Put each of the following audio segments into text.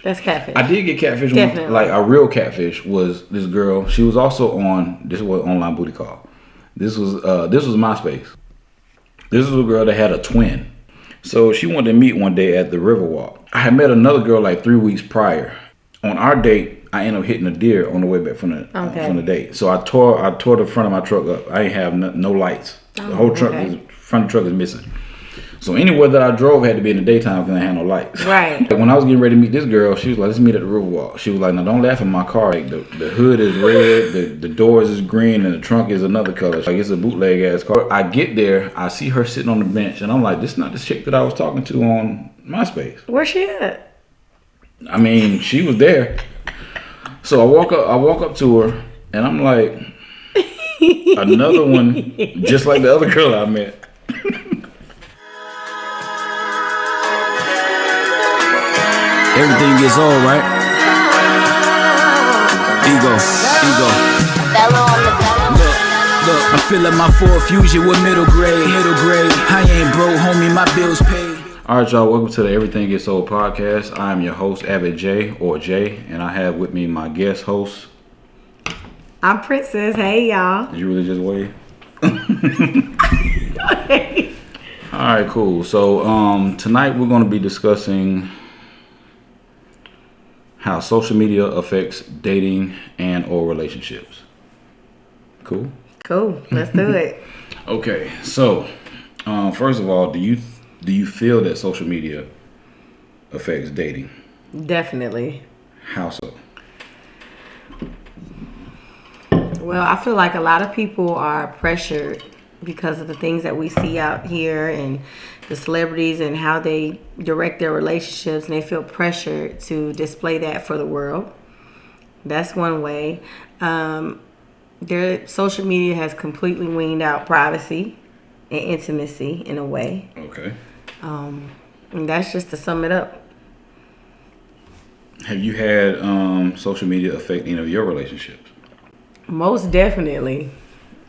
That's catfish. I did get catfish. Definitely. Like a real catfish was this girl. She was also on. This is what online booty call. This was MySpace. This was a girl that had a twin. So she wanted to meet one day at the Riverwalk. I had met another girl like 3 weeks prior. On our date, I ended up hitting a deer on the way back from the date. So I tore the front of my truck up. I ain't have no lights. The whole truck front of the truck is missing. So anywhere that I drove had to be in the daytime because I had no lights. Right. When I was getting ready to meet this girl, she was like, let's meet at the Riverwalk. She was like, now don't laugh at my car. Like, the hood is red, the doors is green, and the trunk is another color. Like, it's a bootleg ass car. I get there, I see her sitting on the bench, and I'm like, this is not the chick that I was talking to on MySpace. Where's she at? I mean, she was there. So I walk up to her, and I'm like, another one, just like the other girl I met. Everything gets old, right? E.G.O. Look, I'm feeling my Ford Fusion with middle grade. I ain't broke, homie, my bills paid. All right, y'all, welcome to the Everything Gets Old podcast. I'm your host, Avid J, or Jay, and I have with me my guest host. I'm Princess. Hey, y'all. Did you really just wave? All right, cool. So tonight we're going to be discussing how social media affects dating and or relationships. Cool? Cool. Let's do it. Okay, so first of all, do you feel that social media affects dating? Definitely. How so? Well, I feel like a lot of people are pressured because of the things that we see out here and the celebrities and how they direct their relationships, and they feel pressured to display that for the world. That's one way. Their social media has completely weaned out privacy and intimacy in a way. Okay. And that's just to sum it up. Have you had social media affect any of your relationships? Most definitely.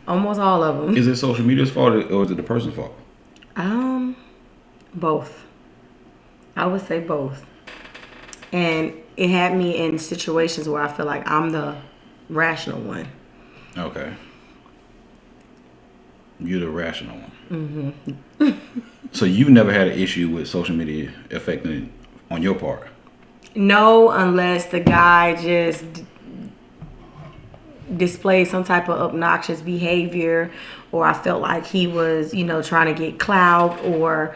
Almost all of them. Is it social media's fault or is it the person's fault? Both. I would say both. And it had me in situations where I feel like I'm the rational one. Okay. You're the rational one. Mm-hmm. So you've never had an issue with social media affecting it on your part? No, unless the guy just displayed some type of obnoxious behavior, or I felt like he was, trying to get clout, or,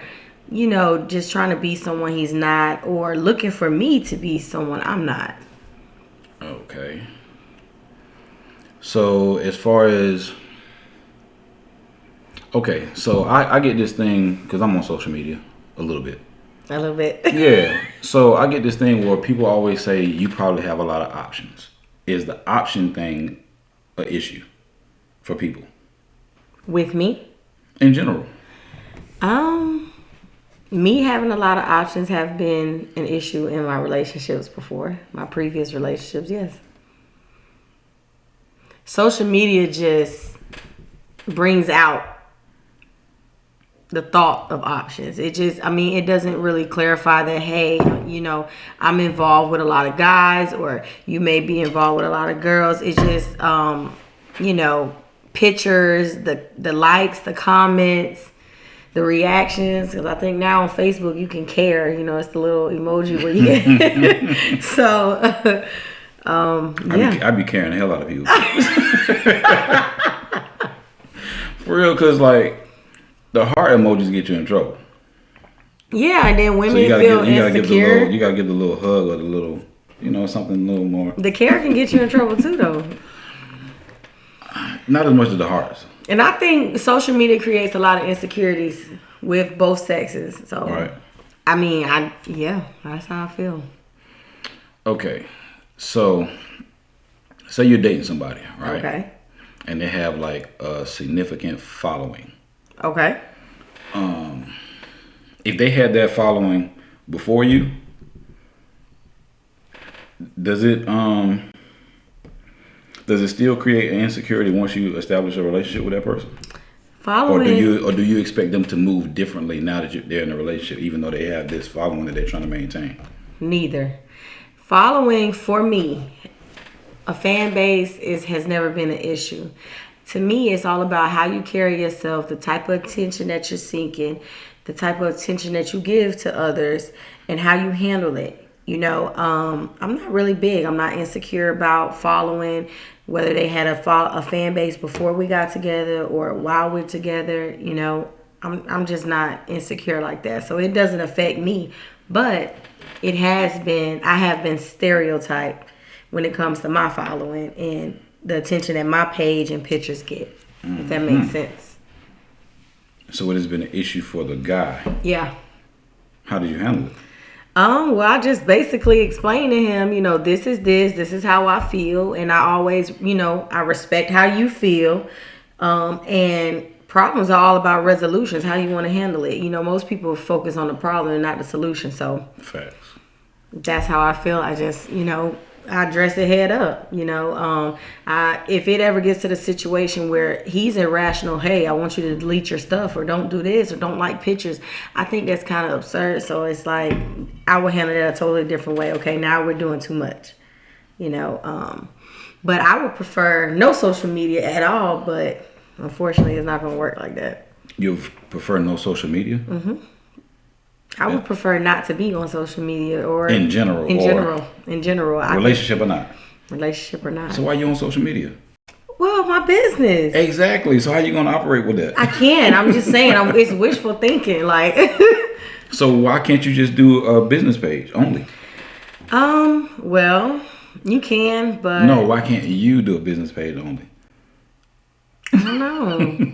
just trying to be someone he's not, or looking for me to be someone I'm not. Okay. So as far as, so I get this thing, because I'm on social media a little bit. A little bit. Yeah. So I get this thing where people always say you probably have a lot of options. Is the option thing an issue for people? With me? In general. Me having a lot of options have been an issue in my relationships before. My previous relationships, yes. Social media just brings out the thought of options. It doesn't really clarify that, hey, I'm involved with a lot of guys, or you may be involved with a lot of girls. It's just, pictures, the likes, the comments, the reactions. Because I think now on Facebook you can care. It's the little emoji where you get. So, yeah. I'd be caring the hell out of people. For real, because the heart emojis get you in trouble. Yeah, and then women so feel insecure. You gotta give the little hug or the little, something a little more. The care can get you in trouble too, though. Not as much as the hearts. And I think social media creates a lot of insecurities with both sexes. So, right. That's how I feel. Okay, so say you're dating somebody, right? Okay. And they have a significant following. Okay. If they had that following before you, does it still create an insecurity once you establish a relationship with that person? Or do you expect them to move differently now that they're in a relationship, even though they have this following that they're trying to maintain? Neither. Following for me, a fan base has never been an issue. To me, it's all about how you carry yourself, the type of attention that you're seeking, the type of attention that you give to others, and how you handle it. I'm not really big. I'm not insecure about following, whether they had a fan base before we got together or while we're together. I'm just not insecure like that. So it doesn't affect me. But I have been stereotyped when it comes to my following and the attention that my page and pictures get, if that makes sense. So it has been an issue for the guy. Yeah. How did you handle it? Well, I just basically explained to him, this is how I feel. And I always, I respect how you feel. And problems are all about resolutions, how you want to handle it. Most people focus on the problem and not the solution. So Facts. That's how I feel. I just, I address it head up. If it ever gets to the situation where he's irrational, hey, I want you to delete your stuff or don't do this or don't like pictures, I think that's kind of absurd. So it's like I would handle it a totally different way. Okay, now we're doing too much, but I would prefer no social media at all. But unfortunately, it's not going to work like that. You prefer no social media? Mm-hmm. I would prefer not to be on social media or in general. Relationship or not. Relationship or not. So why you on social media? Well, my business. Exactly. So how you gonna operate with that? I can't. I'm just saying. It's wishful thinking. Like. So why can't you just do a business page only? Well, you can, but no. Why can't you do a business page only? I don't know.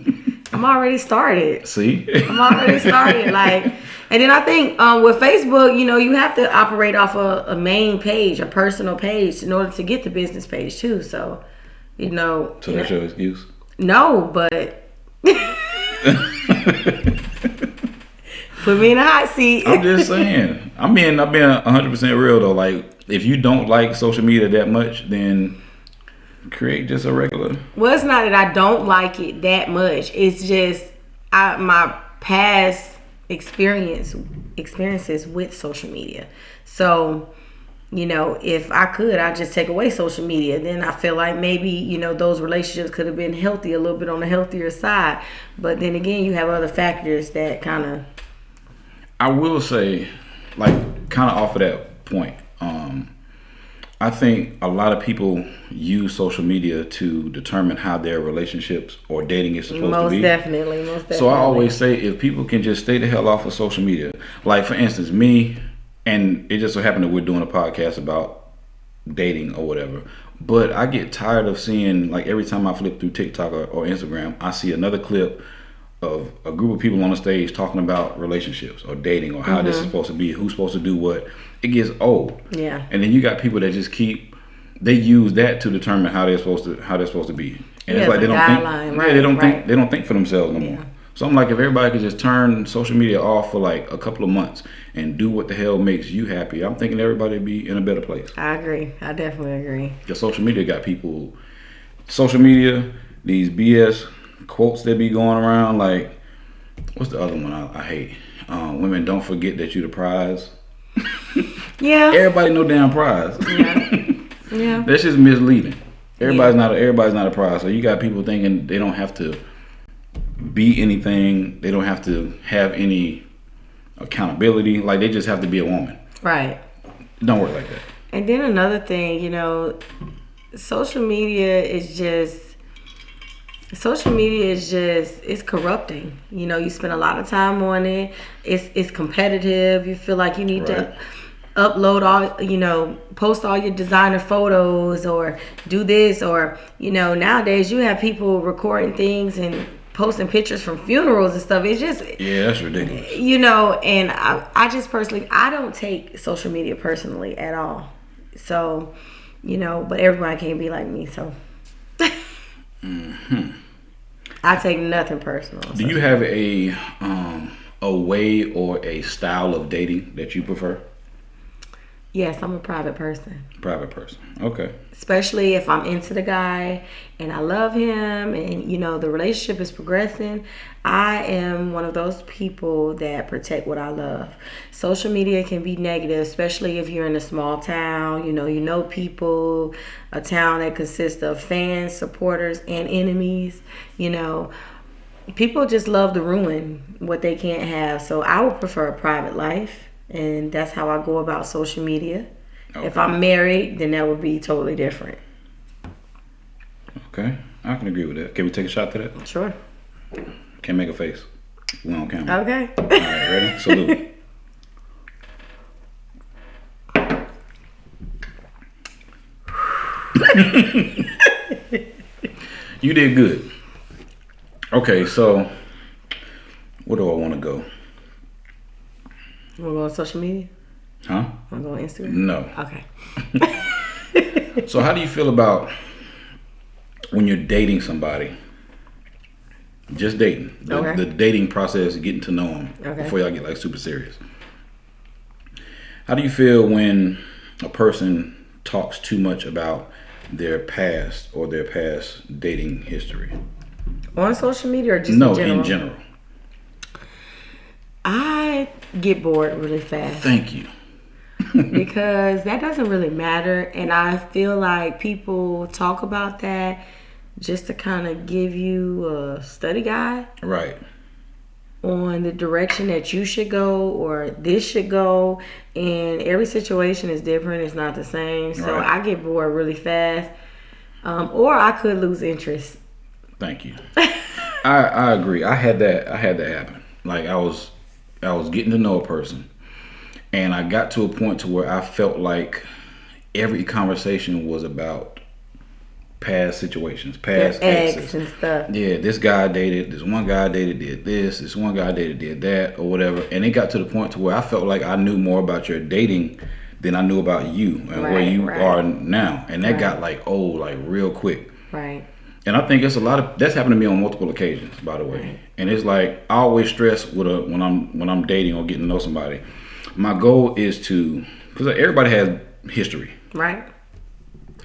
I'm already started. See? I'm already started. And then I think with Facebook, you have to operate off a main page, a personal page, in order to get the business page too. So, So that's your excuse? No, but put me in a hot seat. I'm just saying. I'm being 100% real though. Like, if you don't like social media that much, then create just a regular. Well, it's not that I don't like it that much. It's just my past experiences with social media. So, if I could, I'd just take away social media. Then I feel like maybe, those relationships could have been healthy, a little bit on the healthier side. But then again, you have other factors that kind of. I will say, kind of off of that point, I think a lot of people use social media to determine how their relationships or dating is supposed to be. Most definitely. So I always say, if people can just stay the hell off of social media, like for instance, me, and it just so happened that we're doing a podcast about dating or whatever, but I get tired of seeing, every time I flip through TikTok or Instagram, I see another clip of a group of people on the stage talking about relationships or dating or how this is supposed to be, who's supposed to do what. It gets old. Yeah. And then you got people that just they use that to determine how they're supposed to be. And it's like they don't think for themselves no more. So I'm like, if everybody could just turn social media off for a couple of months and do what the hell makes you happy, I'm thinking everybody would be in a better place. I agree. I definitely agree. Because social media got people, these BS quotes that be going around, what's the other one I hate? Women don't forget that you the prize. Yeah. Everybody no damn prize. Yeah. That's just misleading. Everybody's not a prize. So you got people thinking they don't have to be anything. They don't have to have any accountability. They just have to be a woman. Right. It don't work like that. And then another thing, social media is it's corrupting. You spend a lot of time on it. It's competitive. You feel like you need to upload all, post all your designer photos or do this or, nowadays you have people recording things and posting pictures from funerals and stuff. It's just, that's ridiculous. And I just personally, I don't take social media personally at all. So, but everybody can't be like me. So I take nothing personal. Do you have a way or a style of dating that you prefer? Yes, I'm a private person. Private person. Okay. Especially if I'm into the guy and I love him and, you know, the relationship is progressing. I am one of those people that protect what I love. Social media can be negative, especially if you're in a small town. You know people, a town that consists of fans, supporters, and enemies. You know, people just love to ruin what they can't have. So I would prefer a private life. And that's how I go about social media. Okay. If I'm married, then that would be totally different. Okay, I can agree with that. Can we take a shot to that? Sure. Can't make a face. We on camera. Okay. All right, ready? Salute. You did good. Okay, so where do I want to go? You want to go on social media? Huh? Want to go on Instagram? No. Okay. So how do you feel about when you're dating somebody? Just dating. The dating process, getting to know them before y'all get like super serious. How do you feel when a person talks too much about their past or their past dating history? On social media or just in general? I get bored really fast. Thank you. Because that doesn't really matter. And I feel like people talk about that just to kind of give you a study guide. Right. On the direction that you should go or this should go. And every situation is different. It's not the same. So I get bored really fast. Or I could lose interest. Thank you. I agree. I had that happen. Like I was getting to know a person, and I got to a point to where I felt like every conversation was about past situations, past exes and stuff. Yeah, this guy dated, this one guy dated did this one guy dated did that, or whatever. And it got to the point to where I felt like I knew more about your dating than I knew about you and where you are now. And that got like old, like real quick. Right. And I think it's that's happened to me on multiple occasions, by the way. Right. And it's like I always stress when I'm dating or getting to know somebody, my goal is to, because everybody has history. Right.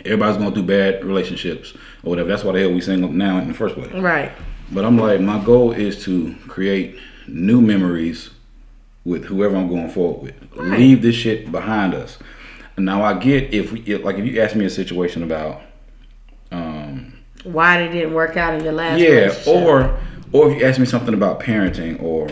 Everybody's going through bad relationships or whatever. That's why the hell we single now in the first place. Right. But I'm like, my goal is to create new memories with whoever I'm going forward with. Right. Leave this shit behind us. And now I get if you ask me a situation about why it didn't work out in your last relationship. or if you ask me something about parenting or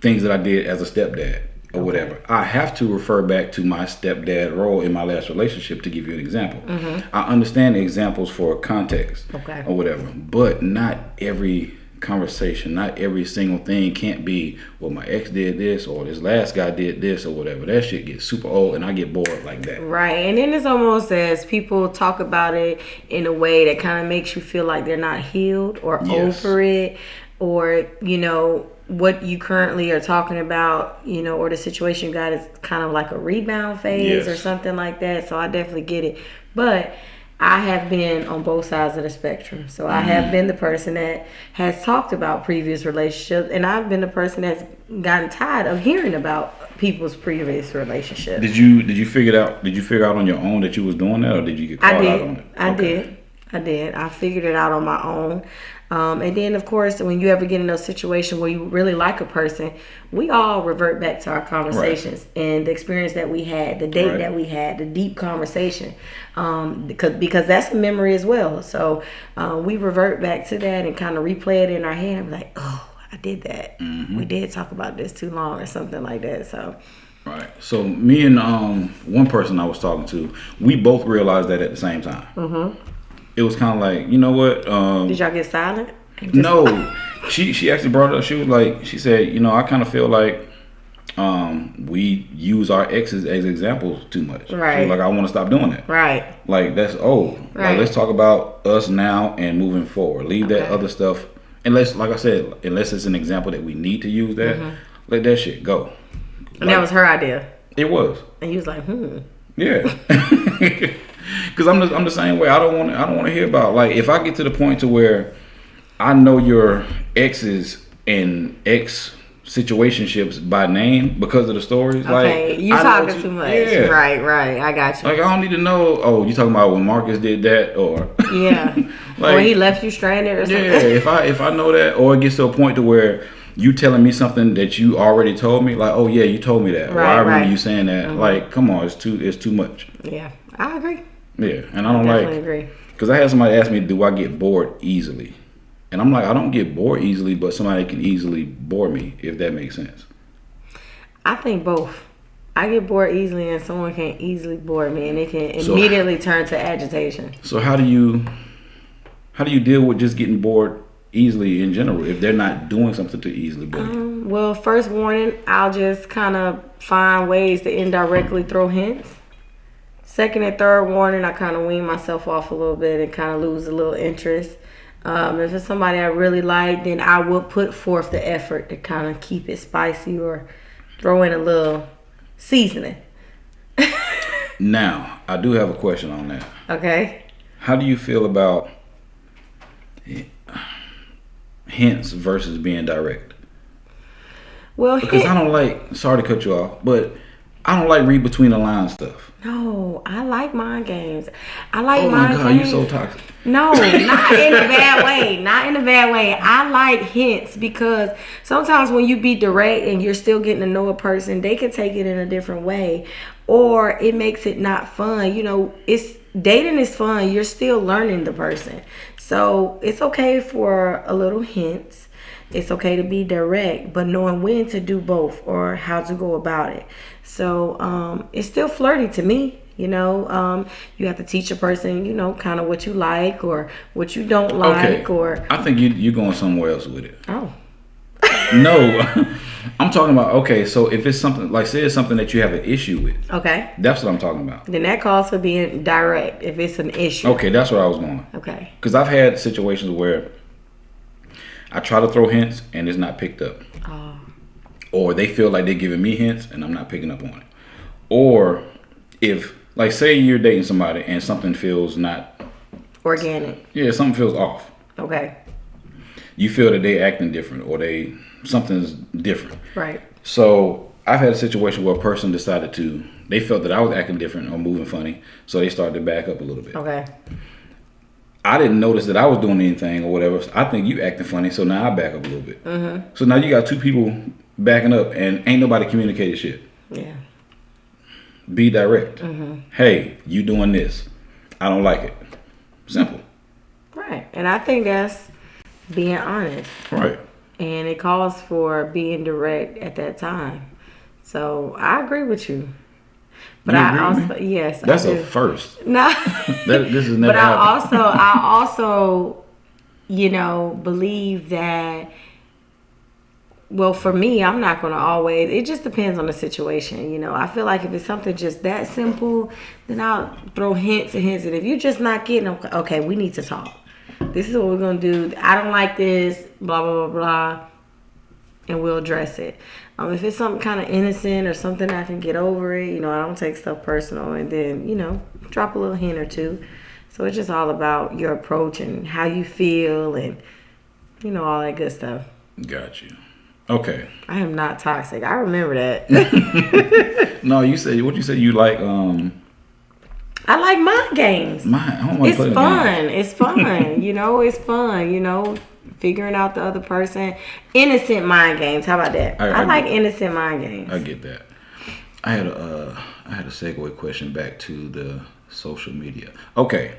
things that I did as a stepdad or whatever, I have to refer back to my stepdad role in my last relationship to give you an example. Mm-hmm. I understand the examples for context or whatever, but not every conversation, not every single thing can't be, well, my ex did this or this last guy did this or whatever. That shit gets super old and I get bored like that. Right. And then it's almost as people talk about it in a way that kind of makes you feel like they're not healed or over it, or, you know, what you currently are talking about, you know, or the situation you got is kind of like a rebound phase or something like that. So I definitely get it. But I have been on both sides of the spectrum. So I have been the person that has talked about previous relationships, and I've been the person that's gotten tired of hearing about people's previous relationships. Did you figure out on your own that you was doing that, or did you get caught out on it? I did. I figured it out on my own. And then, of course, when you ever get in a situation where you really like a person, we all revert back to our conversations and the experience that we had, the date that we had, the deep conversation, because that's a memory as well. So we revert back to that and kind of replay it in our head and be like, oh, I did that. Mm-hmm. We did talk about this too long or something like that. So. Right. So me and one person I was talking to, we both realized that at the same time. Mm-hmm. It was kind of like, you know what? Did y'all get silent? No. She actually brought it up. She was like, she said, you know, I kind of feel like we use our exes as examples too much. Right. She was like, I want to stop doing that. Right. Like, that's old. Right. Like, let's talk about us now and moving forward. Leave that other stuff. Unless, like I said, unless it's an example that we need to use that, let that shit go. And that was her idea. It was. And he was like, Yeah. Because I'm the same way. I don't want to hear about, like, if I get to the point to where I know your exes and ex situationships by name because of the stories. Okay, Like, you I know talking too much. Yeah. Right. I got you. Like, I don't need to know. Oh, you talking about when Marcus did that, or Yeah. like, or he left you stranded or something. yeah. If I know that, or it gets to a point to where you telling me something that you already told me, like, oh yeah, you told me that, or I remember you saying that. Like, come on, it's too much. Yeah, I agree. Yeah, and I don't definitely like, agree. because I had somebody ask me, do I get bored easily? And I'm like, I don't get bored easily, but somebody can easily bore me, if that makes sense. I think both. I get bored easily, and someone can easily bore me, and it can So- immediately turn to agitation. So how do you deal with just getting bored easily in general if they're not doing something to easily bore you? Well, first warning, I'll just kind of find ways to indirectly throw hints. Second and third warning, I kind of wean myself off a little bit and kind of lose a little interest. If it's somebody I really like, then I will put forth the effort to kind of keep it spicy or throw in a little seasoning. Now, I do have a question on that. Okay. How do you feel about hints versus being direct? Well, Because I don't like, sorry to cut you off, but I don't like read between the lines stuff. No, I like mind games. I like Oh my mind God, games. you so toxic. No, not in a bad way. Not in a bad way. I like hints because sometimes when you be direct and you're still getting to know a person, they can take it in a different way, or it makes it not fun. You know, it's dating is fun. You're still learning the person, so it's okay for a little hints. It's okay to be direct, but knowing when to do both or how to go about it. So it's still flirty to me. You know, you have to teach a person, you know, kind of what you like or what you don't like. Okay. Or I think you're going somewhere else with it. oh, No, I'm talking about, okay, so if it's something, like say it's something that you have an issue with. okay. That's what I'm talking about. Then that calls for being direct if it's an issue. Okay, that's where I was going. Okay. Because I've had situations where I try to throw hints and it's not picked up. Oh. Or they feel like they're giving me hints and I'm not picking up on it. Or if, like, say you're dating somebody and something feels not Organic. Yeah, something feels off. Okay. You feel that they acting different or something's different. Right. So I've had a situation where a person decided they felt that I was acting different or moving funny, so they started to back up a little bit. Okay. I didn't notice that I was doing anything or whatever. So I think you acting funny, so now I back up a little bit. Mm-hmm. So now you got two people backing up and ain't nobody communicated shit. Yeah. Be direct. Mm-hmm. Hey, you doing this. I don't like it. Simple. Right. And I think that's being honest. Right. And it calls for being direct at that time. So I agree with you. But You I agree with also, me? yes, That's I a do. first. No. This is never But happened. I also, you know, believe that, well, for me, I'm not going to always, it just depends on the situation. You know, I feel like if it's something just that simple, then I'll throw hints and hints. And if you're just not getting, okay, we need to talk. This is what we're going to do. I don't like this, blah, blah, blah, blah. And we'll address it. If it's something kind of innocent or something I can get over it, you know, I don't take stuff personal, and then, you know, drop a little hint or two. So it's just all about your approach and how you feel and, you know, all that good stuff. Got you. Okay. I am not toxic. I remember that. No, you said you like I like mind games. It's It's fun. It's fun. You know, it's fun. You know, figuring out the other person. Innocent mind games. How about that? I like innocent mind games. I get that. I had a segue question back to the social media. Okay.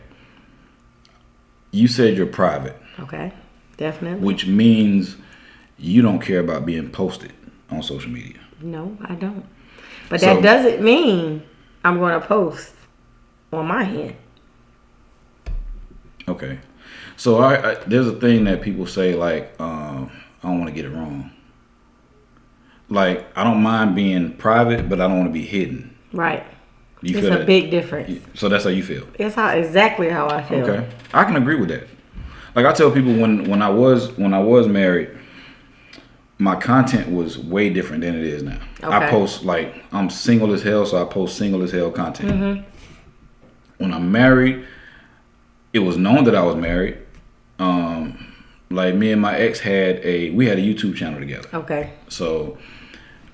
You said you're private. Okay. Definitely. Which means you don't care about being posted on social media. No, I don't. But that doesn't mean I'm going to post on my end. Okay. So there's a thing that people say, like, I don't want to get it wrong. Like, I don't mind being private, but I don't want to be hidden. Right. You it's feel a that? big difference. So that's how you feel. It's exactly how I feel. Okay. I can agree with that. Like, I tell people when I was married, my content was way different than it is now. Okay. I post, like, I'm single as hell, so I post single as hell content. Mm-hmm. When I'm married, it was known that I was married. Like me and my ex we had a YouTube channel together. Okay. So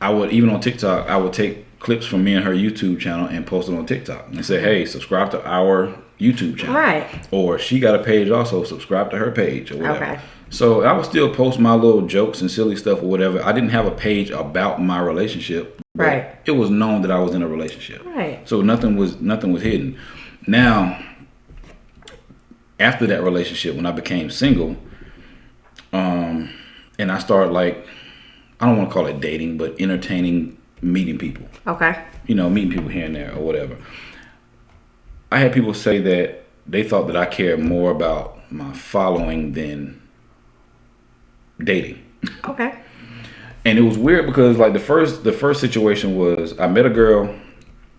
I would, even on TikTok, I would take clips from me and her YouTube channel and post it on TikTok and say, hey, subscribe to our YouTube channel. Right. Or she got a page also, subscribe to her page or whatever. Okay. So I would still post my little jokes and silly stuff or whatever. I didn't have a page about my relationship. But Right. it was known that I was in a relationship. Right. So nothing was hidden. Now, after that relationship, when I became single, and I started like, I don't want to call it dating, but entertaining, meeting people. Okay. You know, meeting people here and there or whatever. I had people say that they thought that I cared more about my following than dating. Okay. And it was weird because like the first situation was I met a girl.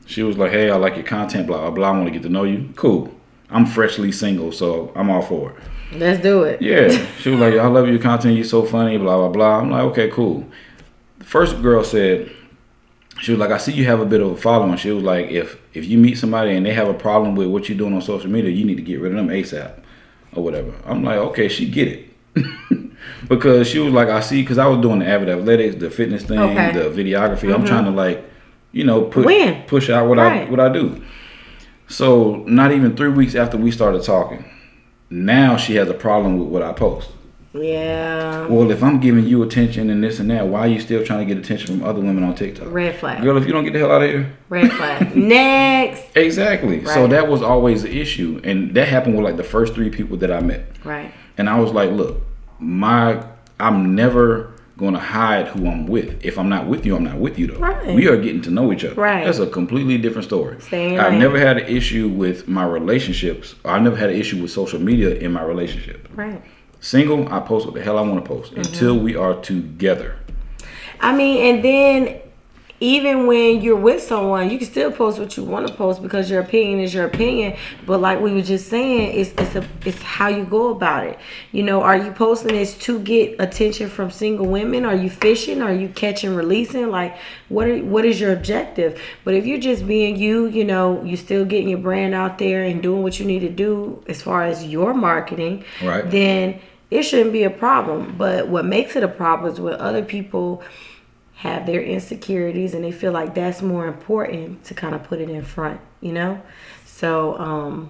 She was like, hey, I like your content, blah, blah, blah. I want to get to know you. Cool. I'm freshly single, so I'm all for it. Let's do it. Yeah. She was like, I love your content. You're so funny, blah, blah, blah. I'm like, okay, cool. The first girl said, she was like, I see you have a bit of a following. She was like, if you meet somebody and they have a problem with what you're doing on social media, you need to get rid of them ASAP or whatever. I'm like, okay, she get it. Because she was like, I see, because I was doing the avid athletics, the fitness thing, Okay. the videography. I'm trying to like, you know, push out what Right. I do. So not even 3 weeks after we started talking, now she has a problem with what I post. Yeah. Well, if I'm giving you attention and this and that, why are you still trying to get attention from other women on TikTok? Red flag. Girl, if you don't get the hell out of here. Red flag. Next. Exactly. Right. So that was always the issue. And that happened with like the first 3 people that I met. Right. And I was like, look, I'm never going to hide who I'm with. If I'm not with you, I'm not with you though. Right. We are getting to know each other. Right. That's a completely different story. Stay in I've lane. never had an issue with my relationships. I never had an issue with social media in my relationship. Right. Single, I post what the hell I want to post until we are together. I mean, and then even when you're with someone, you can still post what you want to post because your opinion is your opinion. But like we were just saying, it's how you go about it. You know, are you posting this to get attention from single women? Are you fishing? Are you catching, releasing? Like, what is your objective? But if you're just being you know, you're still getting your brand out there and doing what you need to do as far as your marketing, Right. then it shouldn't be a problem. But what makes it a problem is when other people have their insecurities and they feel like that's more important to kind of put it in front, you know? So,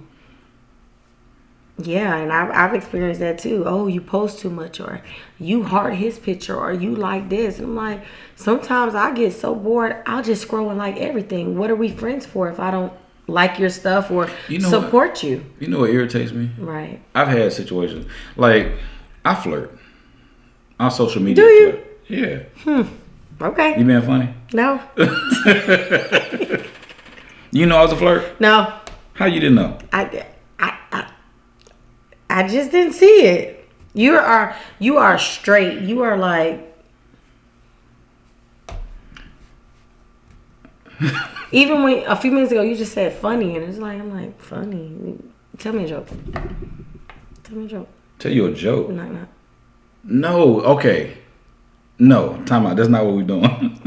yeah, and I've experienced that too. Oh, you post too much, or you heart his picture, or you like this. And I'm like, sometimes I get so bored, I'll just scroll and like everything. What are we friends for if I don't like your stuff or support you? You know what irritates me? Right. I've had situations like I flirt on social media. Do you? Flirt. Yeah. Okay. You being funny? No. You know I was a flirt? No. How you didn't know? I just didn't see it. You are straight. You are like even when a few minutes ago you just said funny and it's like I'm like funny. Tell me a joke. Tell me a joke. Tell you a joke? No. No. Okay. No. Time out. That's not what we're doing.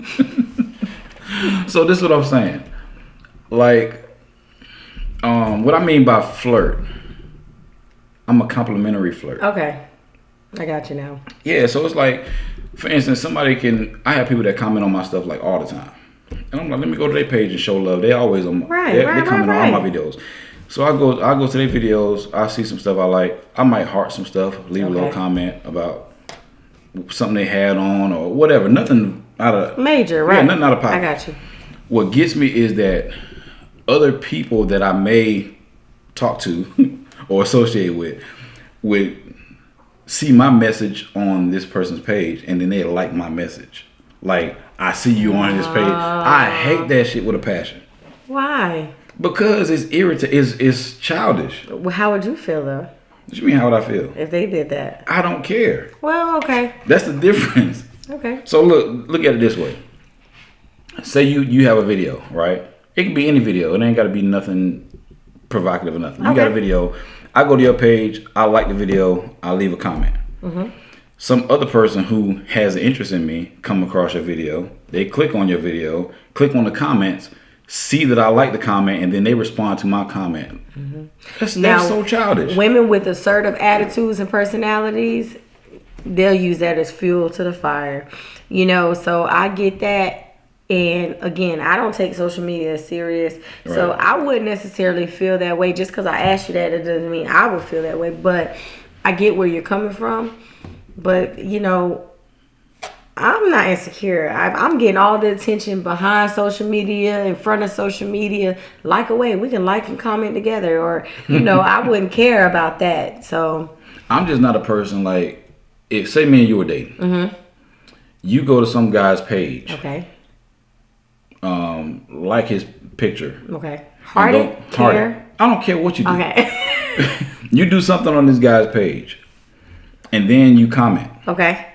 So this is what I'm saying. Like, what I mean by flirt, I'm a complimentary flirt. Okay. I got you now. Yeah, so it's like, for instance, I have people that comment on my stuff like all the time. And I'm like, let me go to their page and show love. They always on they comment on all my videos. So I go to their videos, I see some stuff I like. I might heart some stuff, leave a little comment about something they had on or whatever. Nothing out of major, right? Yeah, nothing out of pocket. I got you. What gets me is that other people that I may talk to or associate with would see my message on this person's page and then they like my message. Like, I see you on this page. I hate that shit with a passion. Why? Because it's irritating. It's childish. Well, how would you feel though? What you mean, how would I feel? If they did that? I don't care. Well, okay. That's the difference. Okay. So look at it this way. Say you have a video, right? It can be any video. It ain't got to be nothing provocative or nothing. You got a video. I go to your page. I like the video. I leave a comment. Mm-hmm. Some other person who has an interest in me come across your video. They click on your video, click on the comments, see that I like the comment, and then they respond to my comment. Mm-hmm. That's so childish. Women with assertive attitudes and personalities, they'll use that as fuel to the fire. You know, so I get that. And again, I don't take social media serious. Right. So I wouldn't necessarily feel that way. Just because I asked you that, it doesn't mean I would feel that way. But I get where you're coming from. But, you know, I'm not insecure. I'm getting all the attention behind social media, in front of social media. Like away. We can like and comment together. Or, you know, I wouldn't care about that. So I'm just not a person like, if say me and you were dating. Mm-hmm. You go to some guy's page. Okay. Like his picture. Okay. Heart it. I don't care what you do. Okay. You do something on this guy's page, and then you comment. Okay.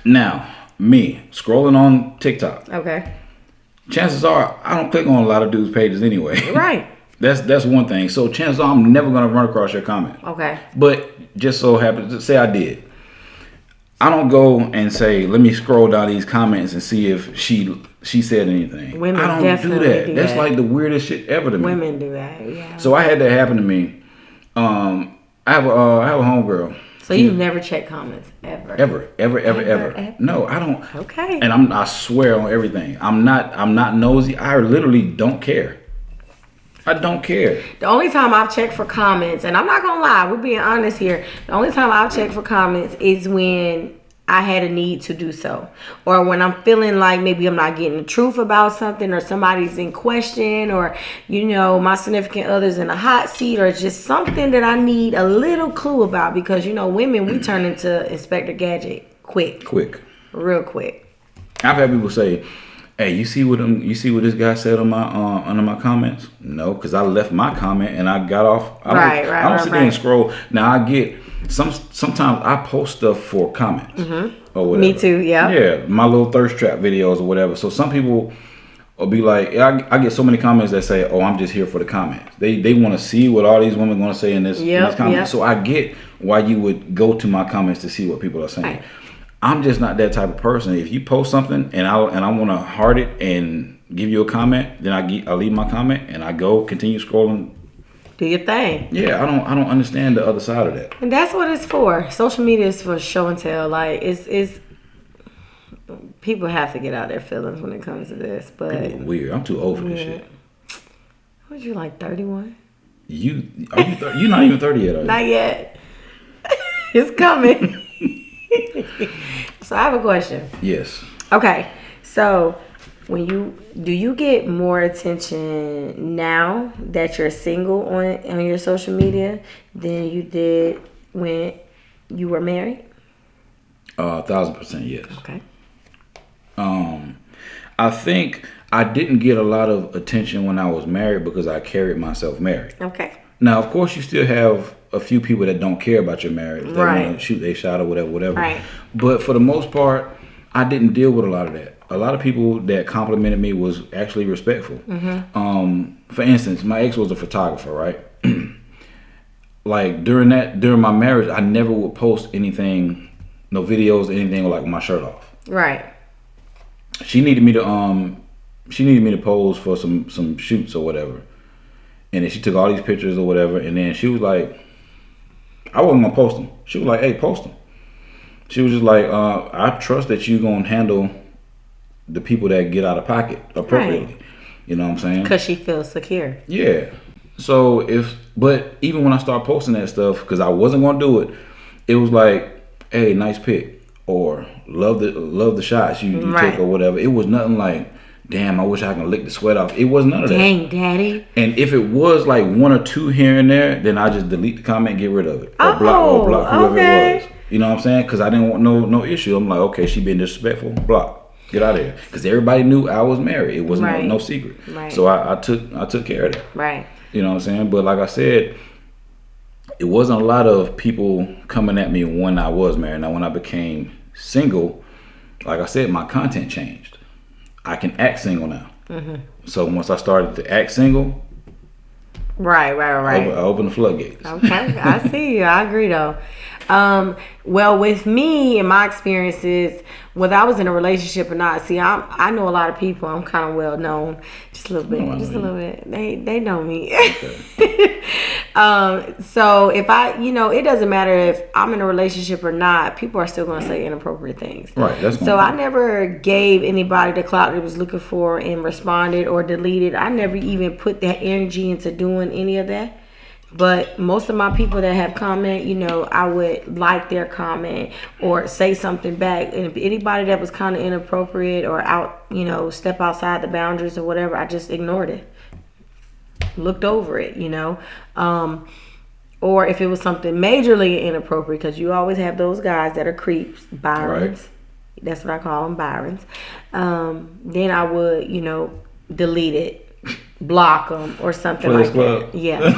Now, me scrolling on TikTok. Okay. Chances are I don't click on a lot of dudes' pages anyway. Right. That's one thing. So chances are I'm never gonna run across your comment. Okay. But just so happens to say I did. I don't go and say, let me scroll down these comments and see if she said anything. Women I don't definitely do that. do That's that. like the weirdest shit ever to me. Women do that, yeah. So I had that happen to me. I have a homegirl. So you've never checked comments ever? Ever. No, I don't. Okay. And I swear on everything. I'm not nosy. I literally don't care. I don't care. The only time I've checked for comments, and I'm not gonna lie, we're being honest here. The only time I've checked for comments is when I had a need to do so, or when I'm feeling like maybe I'm not getting the truth about something, or somebody's in question, or you know my significant other's in a hot seat, or just something that I need a little clue about. Because you know women, we turn into Inspector Gadget quick, real quick. I've had people say, hey, you see what this guy said on my under my comments? No, because I left my comment and I got off. I don't sit there and scroll. Now I get sometimes I post stuff for comments or whatever. Me too. Yeah, my little thirst trap videos or whatever. So some people will be like, I get so many comments that say, oh, I'm just here for the comments. They want to see what all these women are going to say in this comment. Yep. So I get why you would go to my comments to see what people are saying. Right. I'm just not that type of person. If you post something and I want to heart it and give you a comment, then I leave my comment and I go continue scrolling. Do your thing. Yeah, I don't understand the other side of that. And that's what it's for. Social media is for show and tell. Like it's people have to get out their feelings when it comes to this. But people are weird. I'm too old for this shit. What you like, 31? You're not even 30 yet, are you? Not yet. It's coming. So I have a question. Yes. Okay. So do you get more attention now that you're single on your social media than you did when you were married? 1,000% yes. Okay. I think I didn't get a lot of attention when I was married because I carried myself married. Okay. Now, of course, you still have a few people that don't care about your marriage. They want to shoot their shot or whatever. Right. But for the most part, I didn't deal with a lot of that. A lot of people that complimented me was actually respectful. Mm-hmm. For instance, my ex was a photographer, right? Like during my marriage, I never would post anything, no videos, anything like my shirt off. Right. She needed me to pose for some shoots or whatever. And then she took all these pictures or whatever, and then she was like, I wasn't gonna post them. She was like, hey, post them. She was just like, I trust that you're gonna handle the people that get out of pocket appropriately. Right. You know what I'm saying? Because she feels secure. Yeah. So but even when I started posting that stuff, because I wasn't gonna do it, it was like, hey, nice pic, or love the shots you took or whatever. It was nothing like, damn, I wish I could lick the sweat off. It was none of that. Dang, daddy. And if it was like one or two here and there, then I just delete the comment, get rid of it, or block whoever it was. You know what I'm saying? Because I didn't want no issue. I'm like, okay, she being disrespectful, block, get out of here. Because everybody knew I was married. It wasn't no secret. Right. So I took care of that. Right. You know what I'm saying? But like I said, it wasn't a lot of people coming at me when I was married. Now when I became single, like I said, my content changed. I can act single now. Mm-hmm. So once I started to act single, right. I opened the floodgates. Okay, I see you. I agree though. Well, with me and my experiences, whether I was in a relationship or not, see, I know a lot of people. I'm kind of well known, just a little bit, a little bit. They know me. Okay. So if it doesn't matter if I'm in a relationship or not, people are still going to say inappropriate things. Right. That's so I never gave anybody the clout they was looking for and responded or deleted. I never even put that energy into doing any of that. But most of my people that have comment, I would like their comment or say something back. And if anybody that was kind of inappropriate or out, step outside the boundaries or whatever, I just ignored it. Looked over it, or if it was something majorly inappropriate, because you always have those guys that are creeps, Byrons. Right. That's what I call them, Byrons. Then I would, delete it, block them, or something like that. Yeah.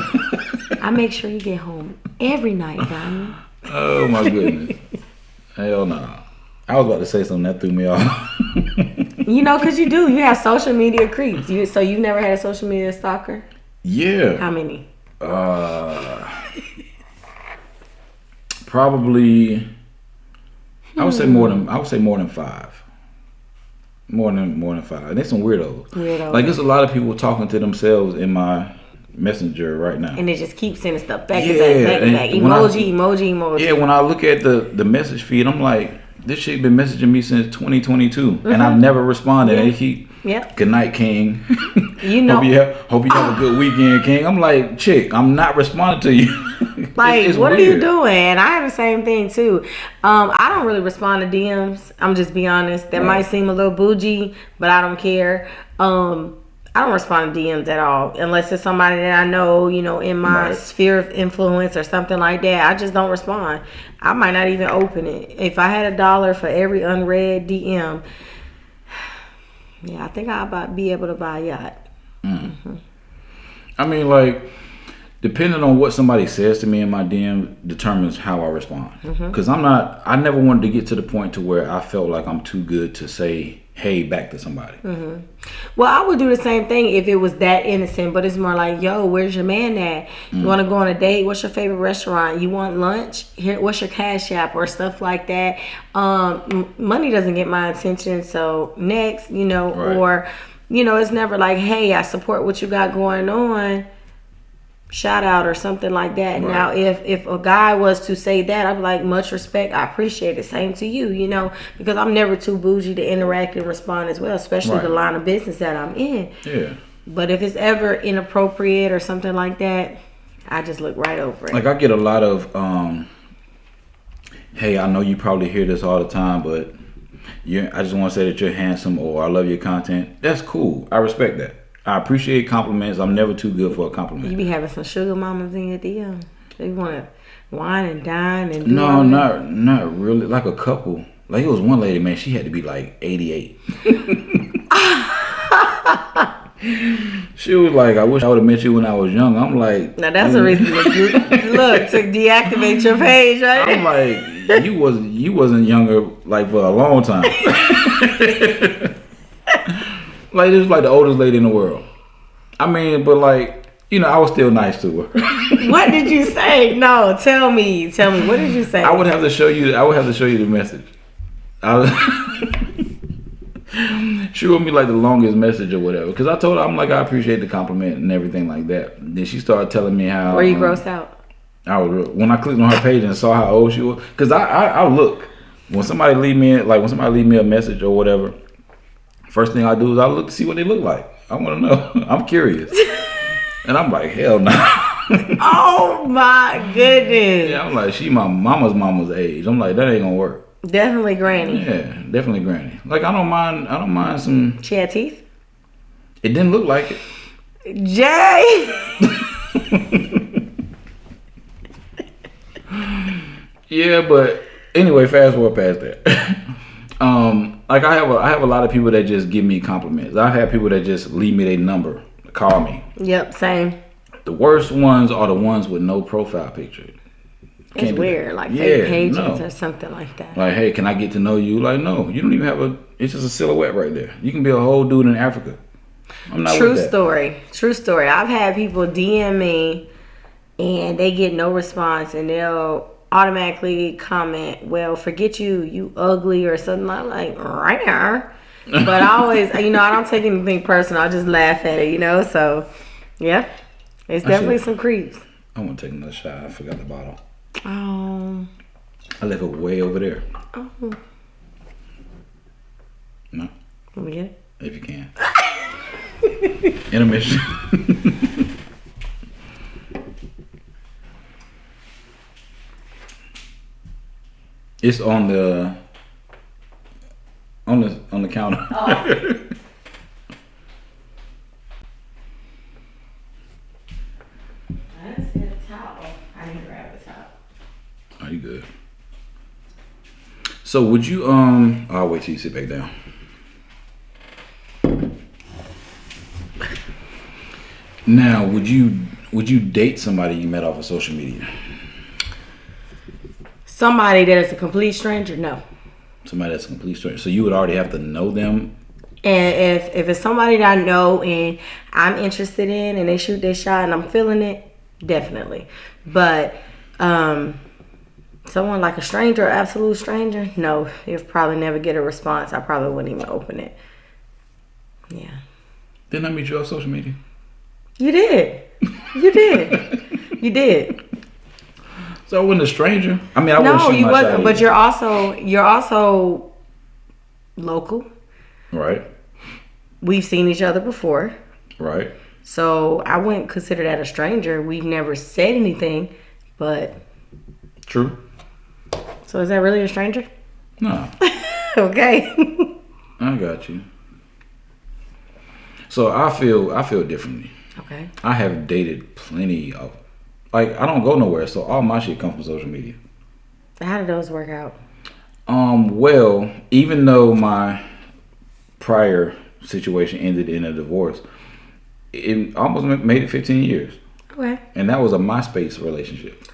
I make sure you get home every night, Diamond. Oh my goodness. Hell no. I was about to say something that threw me off. Because you have social media creeps. So you've never had a social media stalker? Yeah. How many? Probably. I would say more than 5. More than 5. And there's some weirdos. Like there's a lot of people talking to themselves in my messenger right now. And they just keep sending stuff back to back. Emoji. Yeah, when I look at the message feed, I'm like, this shit been messaging me since 2022, and I've never responded. And they keep, good night, King. Hope you have a good weekend, King. I'm like, chick, I'm not responding to you. Like, it's what weird. are you doing? And I have the same thing too. I don't really respond to DMs. I'm just be honest. That might seem a little bougie, but I don't care. I don't respond to DMs at all unless it's somebody that I know, in my sphere of influence or something like that. I just don't respond. I might not even open it. If I had $1 for every unread DM, I think I'll be able to buy a yacht. Mm-hmm. I mean, like, depending on what somebody says to me in my DM determines how I respond. Because I never wanted to get to the point to where I felt like I'm too good to say hey back to somebody. Well, I would do the same thing if it was that innocent, but it's more like, yo, where's your man at? You want to go on a date? What's your favorite restaurant? You want lunch? Here, what's your cash app or stuff like that? Money doesn't get my attention, so next, or it's never like, hey, I support what you got going on, shout out or something like that. Right. Now, if a guy was to say that, I'd be like, much respect, I appreciate it. Same to you, because I'm never too bougie to interact and respond as well, especially the line of business that I'm in. Yeah. But if it's ever inappropriate or something like that, I just look right over it. Like I get a lot of, hey, I know you probably hear this all the time, but I just want to say that you're handsome, or I love your content. That's cool. I respect that. I appreciate compliments. I'm never too good for a compliment. You be having some sugar mamas in your DM. They want to wine and dine and do no, not really. Like a couple. Like it was one lady, man. She had to be like 88. She was like, I wish I would have met you when I was young. I'm like, now that's a reason to deactivate your page, right? I'm like, you wasn't younger like for a long time. Like this was like the oldest lady in the world. I mean, but like, I was still nice to her. What did you say? No, tell me. What did you say? I would have to show you the message. She wrote me like the longest message or whatever. Because I told her, I'm like, I appreciate the compliment and everything like that. Then she started telling me how. Were you grossed out? When I clicked on her page and saw how old she was. Because I look. When somebody leave me a message or whatever, first thing I do is I look to see what they look like. I want to know. I'm curious. And I'm like, hell no. Oh my goodness. Yeah, I'm like, she my mama's age. I'm like, that ain't gonna work. Definitely granny. Yeah, definitely granny. Like I don't mind some. She had teeth? It didn't look like it. Jay. Yeah, but anyway, fast forward past that. Like I have a lot of people that just give me compliments. I have people that just leave me their number, call me. Yep, same. The worst ones are the ones with no profile picture. It's weird, like fake pages or something like that. Like, hey, can I get to know you? Like, no, you don't even have it's just a silhouette right there. You can be a whole dude in Africa. I'm not with that. True story. I've had people DM me and they get no response and they'll automatically comment, well, forget you ugly or something. I'm like, right there. But I always, I don't take anything personal. I just laugh at it, so yeah, it's definitely some creeps. I want to take another shot. I forgot the bottle. Oh. I left it way over there. Oh. No? Let me get it? If you can. Intermission. It's on the counter. Oh. I didn't see a towel. I didn't grab a towel. Are you good? So would you I'll wait till you sit back down. Now, would you date somebody you met off of social media? Somebody that is a complete stranger? No. Somebody that's a complete stranger. So you would already have to know them. And if it's somebody that I know and I'm interested in and they shoot their shot and I'm feeling it, definitely. But someone like a stranger, absolute stranger, no. You'll probably never get a response. I probably wouldn't even open it. Yeah. Didn't I meet you off social media? You did. You did. You did. So I wasn't a stranger. I mean, I wouldn't shoot you my wasn't. shot But either. you're also local. Right. We've seen each other before. Right. So I wouldn't consider that a stranger. We've never said anything, but. True. So is that really a stranger? No. Okay. I got you. So I feel differently. Okay. I have dated plenty of, like, I don't go nowhere, so all my shit comes from social media. How did those work out? Well, even though my prior situation ended in a divorce, it almost made it 15 years. Okay. And that was a MySpace relationship.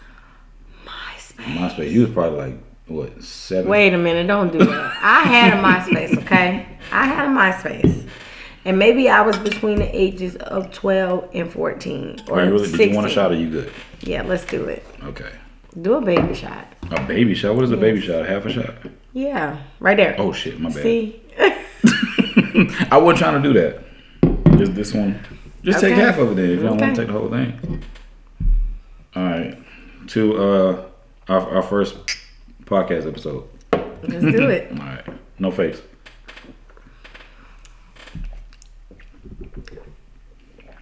MySpace. You was probably like, what, 7? Wait a minute, don't do that. I had a MySpace, okay? I had a MySpace. And maybe I was between the ages of 12 and 14 or really, 16. did you want a shot or you good? Yeah, let's do it. Okay. Do a baby shot. A baby shot? What is a baby shot? Half a shot? Yeah, right there. Oh shit, my bad. See? I wasn't trying to do that. Just this one. Just take half of it then if you don't want to take the whole thing. Alright. To our first podcast episode. Let's do it. Alright. No face.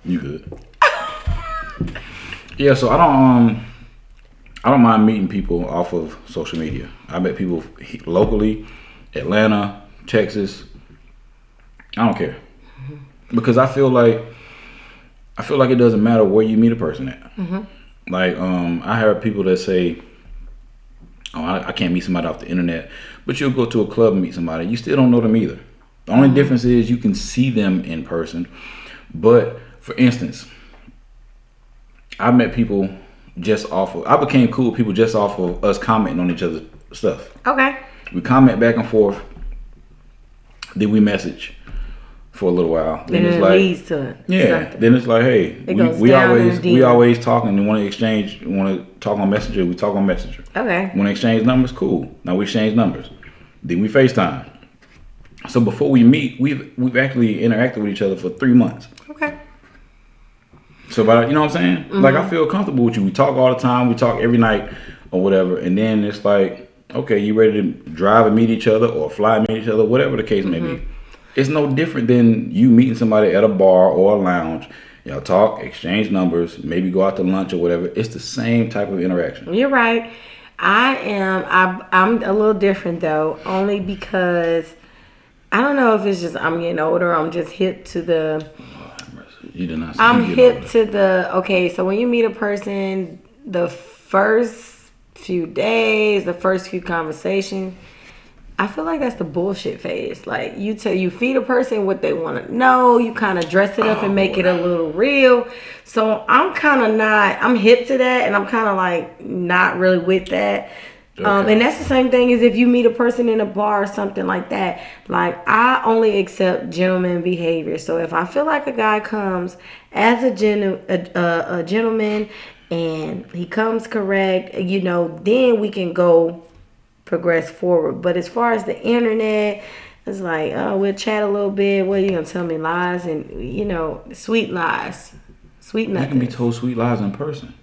You good. Yeah, so I don't mind meeting people off of social media. I met people locally, Atlanta, Texas. I don't care. Because I feel like it doesn't matter where you meet a person at. Mm-hmm. Like, I heard people that say, oh, I can't meet somebody off the internet, but you'll go to a club and meet somebody. You still don't know them either. The only difference is you can see them in person. But for instance, I met people I became cool with people just off of us commenting on each other's stuff. Okay. We comment back and forth. Then we message for a little while. Then it leads to it. Yeah. Something. Then it's like, hey, we always talking and want to talk on Messenger. We talk on Messenger. Okay. Want to exchange numbers? Cool. Now we exchange numbers. Then we FaceTime. So before we meet, we've actually interacted with each other for 3 months. Okay. So, you know what I'm saying? Mm-hmm. Like, I feel comfortable with you. We talk all the time. We talk every night or whatever. And then it's like, okay, you ready to drive and meet each other or fly and meet each other, whatever the case may be. It's no different than you meeting somebody at a bar or a lounge. Y'all talk, exchange numbers, maybe go out to lunch or whatever. It's the same type of interaction. You're right. I'm a little different, though, only because I don't know if it's just I'm getting older. I'm just hip to the... You did not say I'm hip to the, okay, so when you meet a person, the first few days, the first few conversations, I feel like that's the bullshit phase. Like, you feed a person what they want to know, you kind of dress it up and make it a little real. So I'm hip to that, and I'm kind of like not really with that. Okay. And that's the same thing as if you meet a person in a bar or something like that. Like, I only accept gentleman behavior. So if I feel like a guy comes as a gentleman and he comes correct, then we can go progress forward. But as far as the internet, it's like, oh, we'll chat a little bit. What are you gonna tell me, lies? And sweet lies, sweet nothing. You can be told sweet lies in person.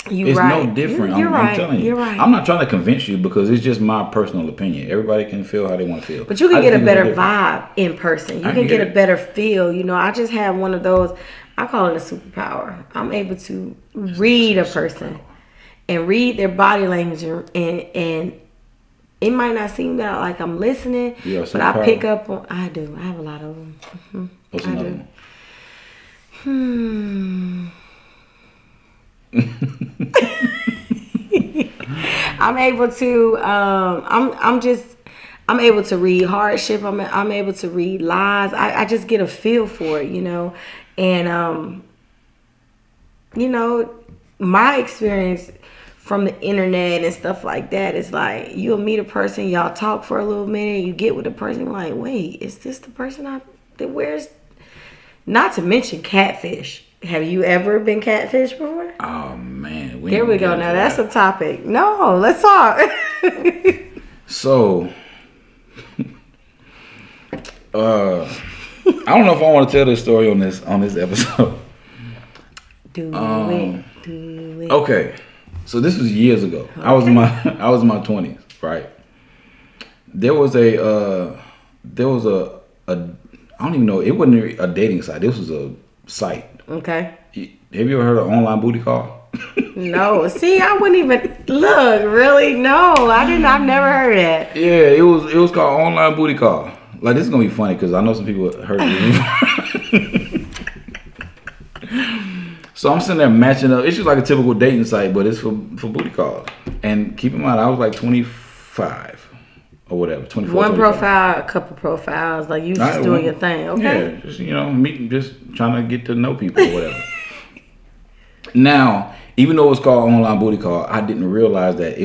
It's right. no different. You're I'm right. telling you. You're right. I'm not trying to convince you because it's just my personal opinion. Everybody can feel how they want to feel. But you can I just get a think it's better different. vibe in person. You I can get get a it. better feel. You know, I just have one of those. I call it a superpower. I'm able to read a person and read their body language, and it might not seem that like I'm listening, You got a but I superpower? pick up on. I do. I have a lot of them. What's I another do. one? I'm able to. I'm able to read hardship. I'm able to read lies. I just get a feel for it, you know, and you know, my experience from the internet and stuff like that is like you'll meet a person, y'all talk for a little minute, you get with the person, like, wait, is this the person that wears? Not to mention catfish. Have you ever been catfish before? Oh man, There we go. Now that's a topic. No, let's talk. So, I don't know if I want to tell this story on this episode. Do it. Okay, so this was years ago. I was in my 20s, right? There was a I don't even know. It wasn't a dating site. This was a site. Okay. Have you ever heard of online booty call? No. See, I wouldn't even look. Really? No, I didn't. I've never heard of that. Yeah, it was called online booty call. Like, this is gonna be funny because I know some people heard it. So I'm sitting there matching up. It's just like a typical dating site, but it's for booty calls. And keep in mind, I was like 25 or whatever, 24. One 25. profile, a couple profiles. Like you just doing your thing. Okay. Yeah, just meeting, just trying to get to know people or whatever. Now, even though it was called online booty call, I didn't realize that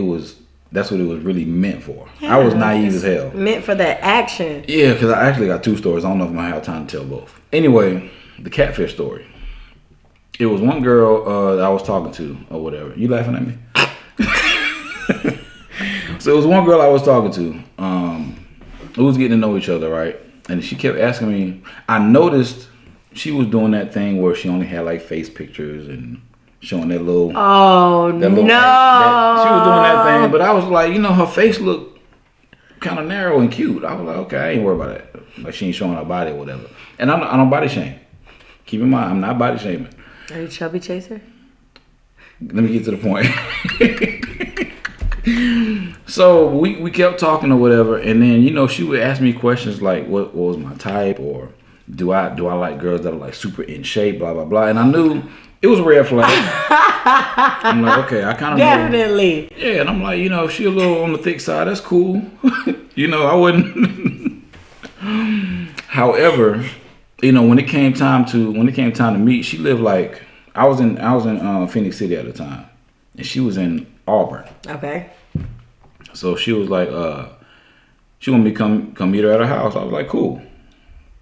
that's what it was really meant for. Yeah, I was naive as hell. Meant for that action. Yeah, because I actually got two stories. I don't know if I'm gonna have time to tell both. Anyway, the catfish story. It was one girl that I was talking to or whatever. You laughing at me? So it was one girl I was talking to. We was getting to know each other, right? And she kept asking me. I noticed she was doing that thing where she only had like face pictures and showing that little. Oh no! She was doing that thing, but I was like, her face looked kind of narrow and cute. I was like, okay, I ain't worried about that. Like, she ain't showing her body or whatever. And I don't body shame. Keep in mind, I'm not body shaming. Are you chubby chaser? Let me get to the point. So we kept talking or whatever, and then she would ask me questions like, what was my type, or do I like girls that are like super in shape, blah blah blah. And I knew it was a red flag. I'm like, okay, I kind of definitely. Yeah, and I'm like, if she a little on the thick side, that's cool. I wouldn't. However, when it came time to meet, she lived like I was in Phoenix City at the time, and she was in Auburn. Okay. So she was like, she wanted me to come meet her at her house. I was like, cool.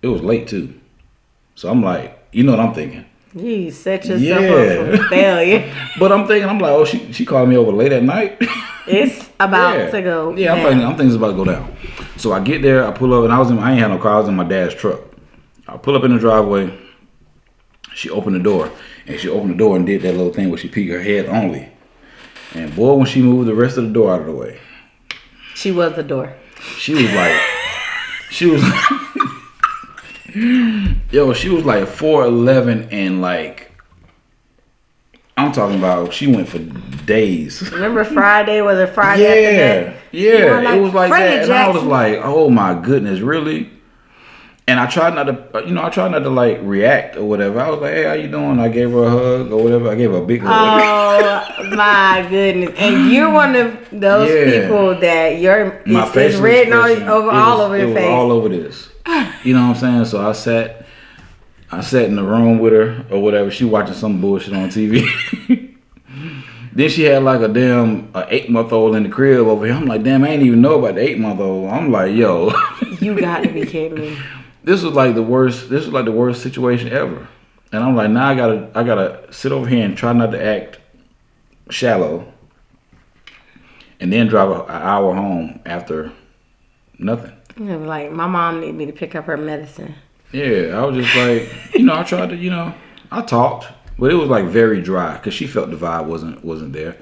It was late too, so I'm like, you know what I'm thinking? You set yourself up for failure. But I'm like, oh, she called me over late at night. It's about to go. Yeah, I'm thinking it's about to go down. So I get there, I pull up, and I ain't had no car. I was in my dad's truck. I pull up in the driveway. She opened the door, and did that little thing where she peeked her head only. And boy, when she moved the rest of the door out of the way, she was the door. she was like 4'11", and like, I'm talking about, she went for days. Remember Friday? Was it Friday after that? Yeah, it was like that. And I was like, oh my goodness, really? And I tried not to like react or whatever. I was like, hey, how you doing? I gave her a hug or whatever. I gave her a big hug. Oh my goodness! And you're one of those people that my face is written all over your face. It was all over this. You know what I'm saying? So I sat in the room with her or whatever. She watching some bullshit on TV. Then she had like a damn 8-month-old in the crib over here. I'm like, damn, I ain't even know about the 8-month-old. I'm like, yo. You got to be kidding me. This was like the worst situation ever. And I'm like, now I gotta sit over here and try not to act shallow, and then drive an hour home after nothing. Yeah, like, my mom needed me to pick up her medicine. Yeah, I was just like, I tried to, I talked, but it was like very dry because she felt the vibe wasn't there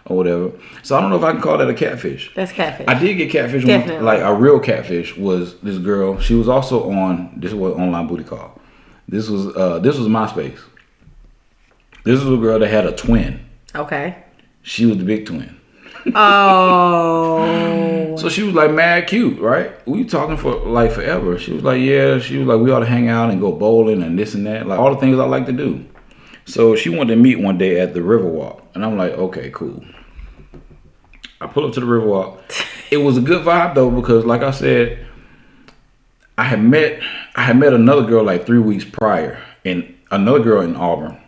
or whatever. So I don't know if I can call that a catfish. That's catfish. I did get catfish. Definitely. Like a real catfish was this girl. She was also on this was online booty call. This was MySpace. This was a girl that had a twin. Okay. She was the big twin. Oh. So she was like mad cute, right? We talking for like forever. She was like, yeah. She was like, we ought to hang out and go bowling and this and that, like all the things I like to do. So she wanted to meet one day at the Riverwalk, and I'm like, okay, cool. I pull up to the Riverwalk. It was a good vibe though because, like I said, I had met another girl like 3 weeks prior, and another girl in Auburn.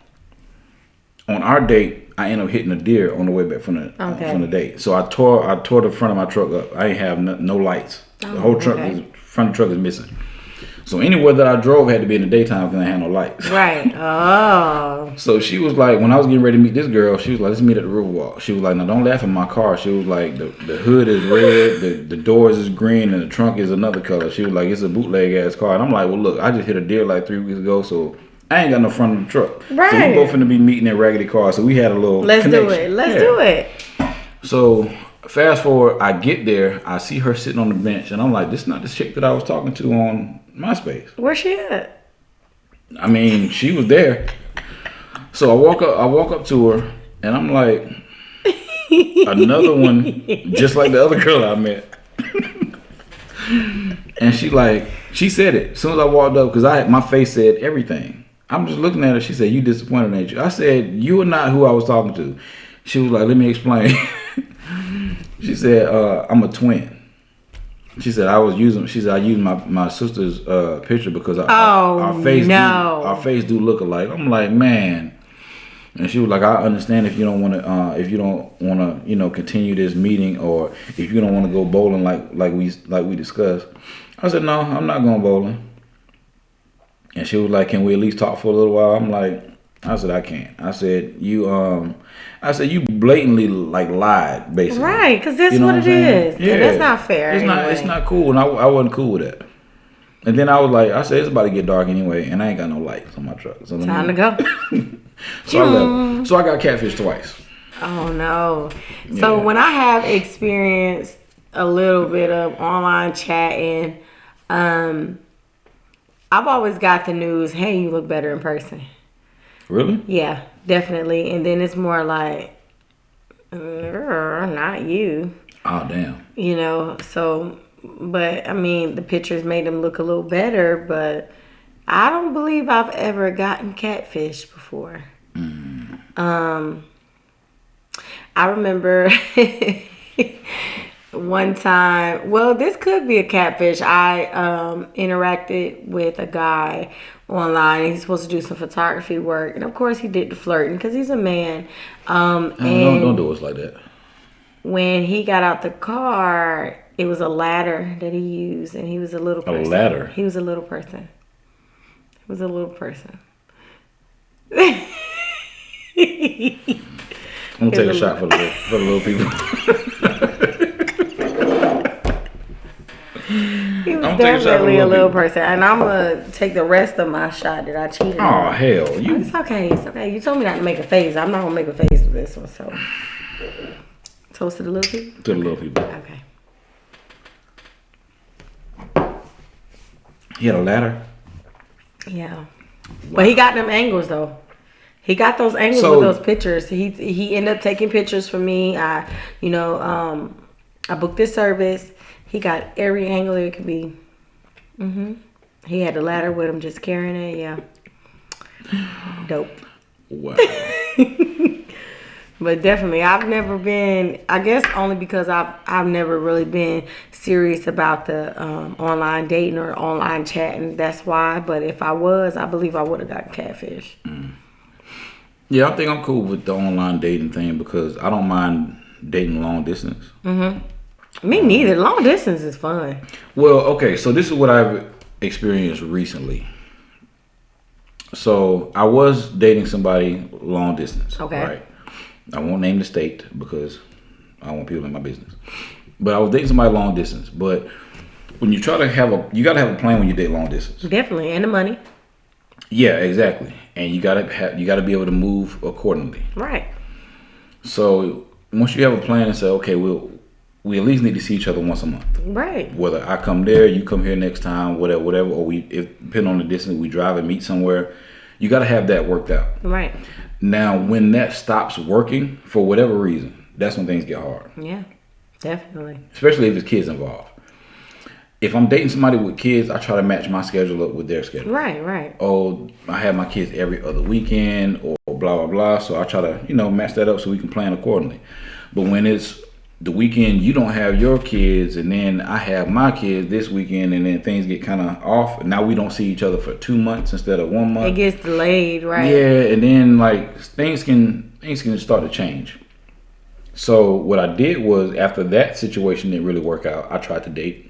On our date, I ended up hitting a deer on the way back from the date. So I tore the front of my truck up. I ain't have no lights. The whole truck front of the truck is missing. So anywhere that I drove had to be in the daytime because I had no lights. Right. Oh. So she was like, when I was getting ready to meet this girl, she was like, let's meet at the Riverwalk. She was like, now don't laugh at my car. She was like, the hood is red, the doors is green, and the trunk is another color. She was like, it's a bootleg ass car. And I'm like, well, look, I just hit a deer like 3 weeks ago, so I ain't got no front of the truck. Right. So we both finna be meeting in raggedy cars. So we had a little connection. Let's do it. So fast forward, I get there, I see her sitting on the bench, and I'm like, this is not the chick that I was talking to on MySpace. Where's she at? I mean, she was there. So I walk up to her, and I'm like, another one, just like the other girl I met. And she said it as soon as I walked up, because my face said everything. I'm just looking at her. She said, you disappointed, ain't you? I said, you are not who I was talking to. She was like, let me explain. She said, I'm a twin. She said, I used my sister's picture because our face do look alike. I'm like, man. And she was like, I understand if you don't want to continue this meeting, or if you don't want to go bowling like we discussed. I said, no, I'm not going bowling. And she was like, can we at least talk for a little while? I said, I can't. I said, you blatantly like lied, basically. Right, because that's what it is. Yeah. And that's not fair. It's not cool, and I wasn't cool with that. And then I was like, I said, it's about to get dark anyway, and I ain't got no lights on my truck. So time to go. So I left. So I got catfish twice. Oh no. So when I have experienced a little bit of online chatting, I've always got the news, hey, you look better in person. Really? Yeah, definitely. And then it's more like, not you. Oh, damn. So, but I mean, the pictures made them look a little better, but I don't believe I've ever gotten catfish before. I remember one time, well, this could be a catfish. I interacted with a guy online, and he's supposed to do some photography work, and of course he did the flirting because he's a man. And don't do us like that. When he got out the car, it was a ladder that he used, and he was a little person. A ladder? He was a little person. I'm gonna take a shot for the little people. He was definitely a little person, and I'm gonna take the rest of my shot that I cheated on. Oh hell, It's okay. You told me not to make a face. I'm not gonna make a face with this one. So, toast to the little people. To the little people. Okay. He had a ladder. Yeah, wow. But he got them angles though. He got those angles with those pictures. He ended up taking pictures for me. I booked this service. He got every angle it could be. He had the ladder with him, just carrying it. Yeah, dope. Wow. But definitely, I've never been. I guess only because I've never really been serious about the online dating or online chatting. That's why. But if I was, I believe I would have gotten catfish. Yeah, I think I'm cool with the online dating thing because I don't mind dating long distance. Me neither. Long distance is fun. Well, okay, so this is what I've experienced recently. So I was dating somebody long distance. Okay. Right. I won't name the state because I don't want people in my business. But I was dating somebody long distance. But when you try to you gotta have a plan when you date long distance. Definitely, and the money. Yeah, exactly. And you gotta be able to move accordingly. Right. So once you have a plan and say, okay, we at least need to see each other once a month. Right. Whether I come there, you come here next time, whatever, or depending on the distance, we drive and meet somewhere. You got to have that worked out. Right. Now, when that stops working for whatever reason, that's when things get hard. Yeah, definitely. Especially if it's kids involved. If I'm dating somebody with kids, I try to match my schedule up with their schedule. Right, right. Oh, I have my kids every other weekend or blah, blah, blah. So I try to, match that up so we can plan accordingly. But when it's the weekend, you don't have your kids, and then I have my kids this weekend, and then things get kind of off. Now we don't see each other for 2 months instead of 1 month. It gets delayed, right? Yeah, and then like things can start to change. So what I did was, after that situation didn't really work out, I tried to date.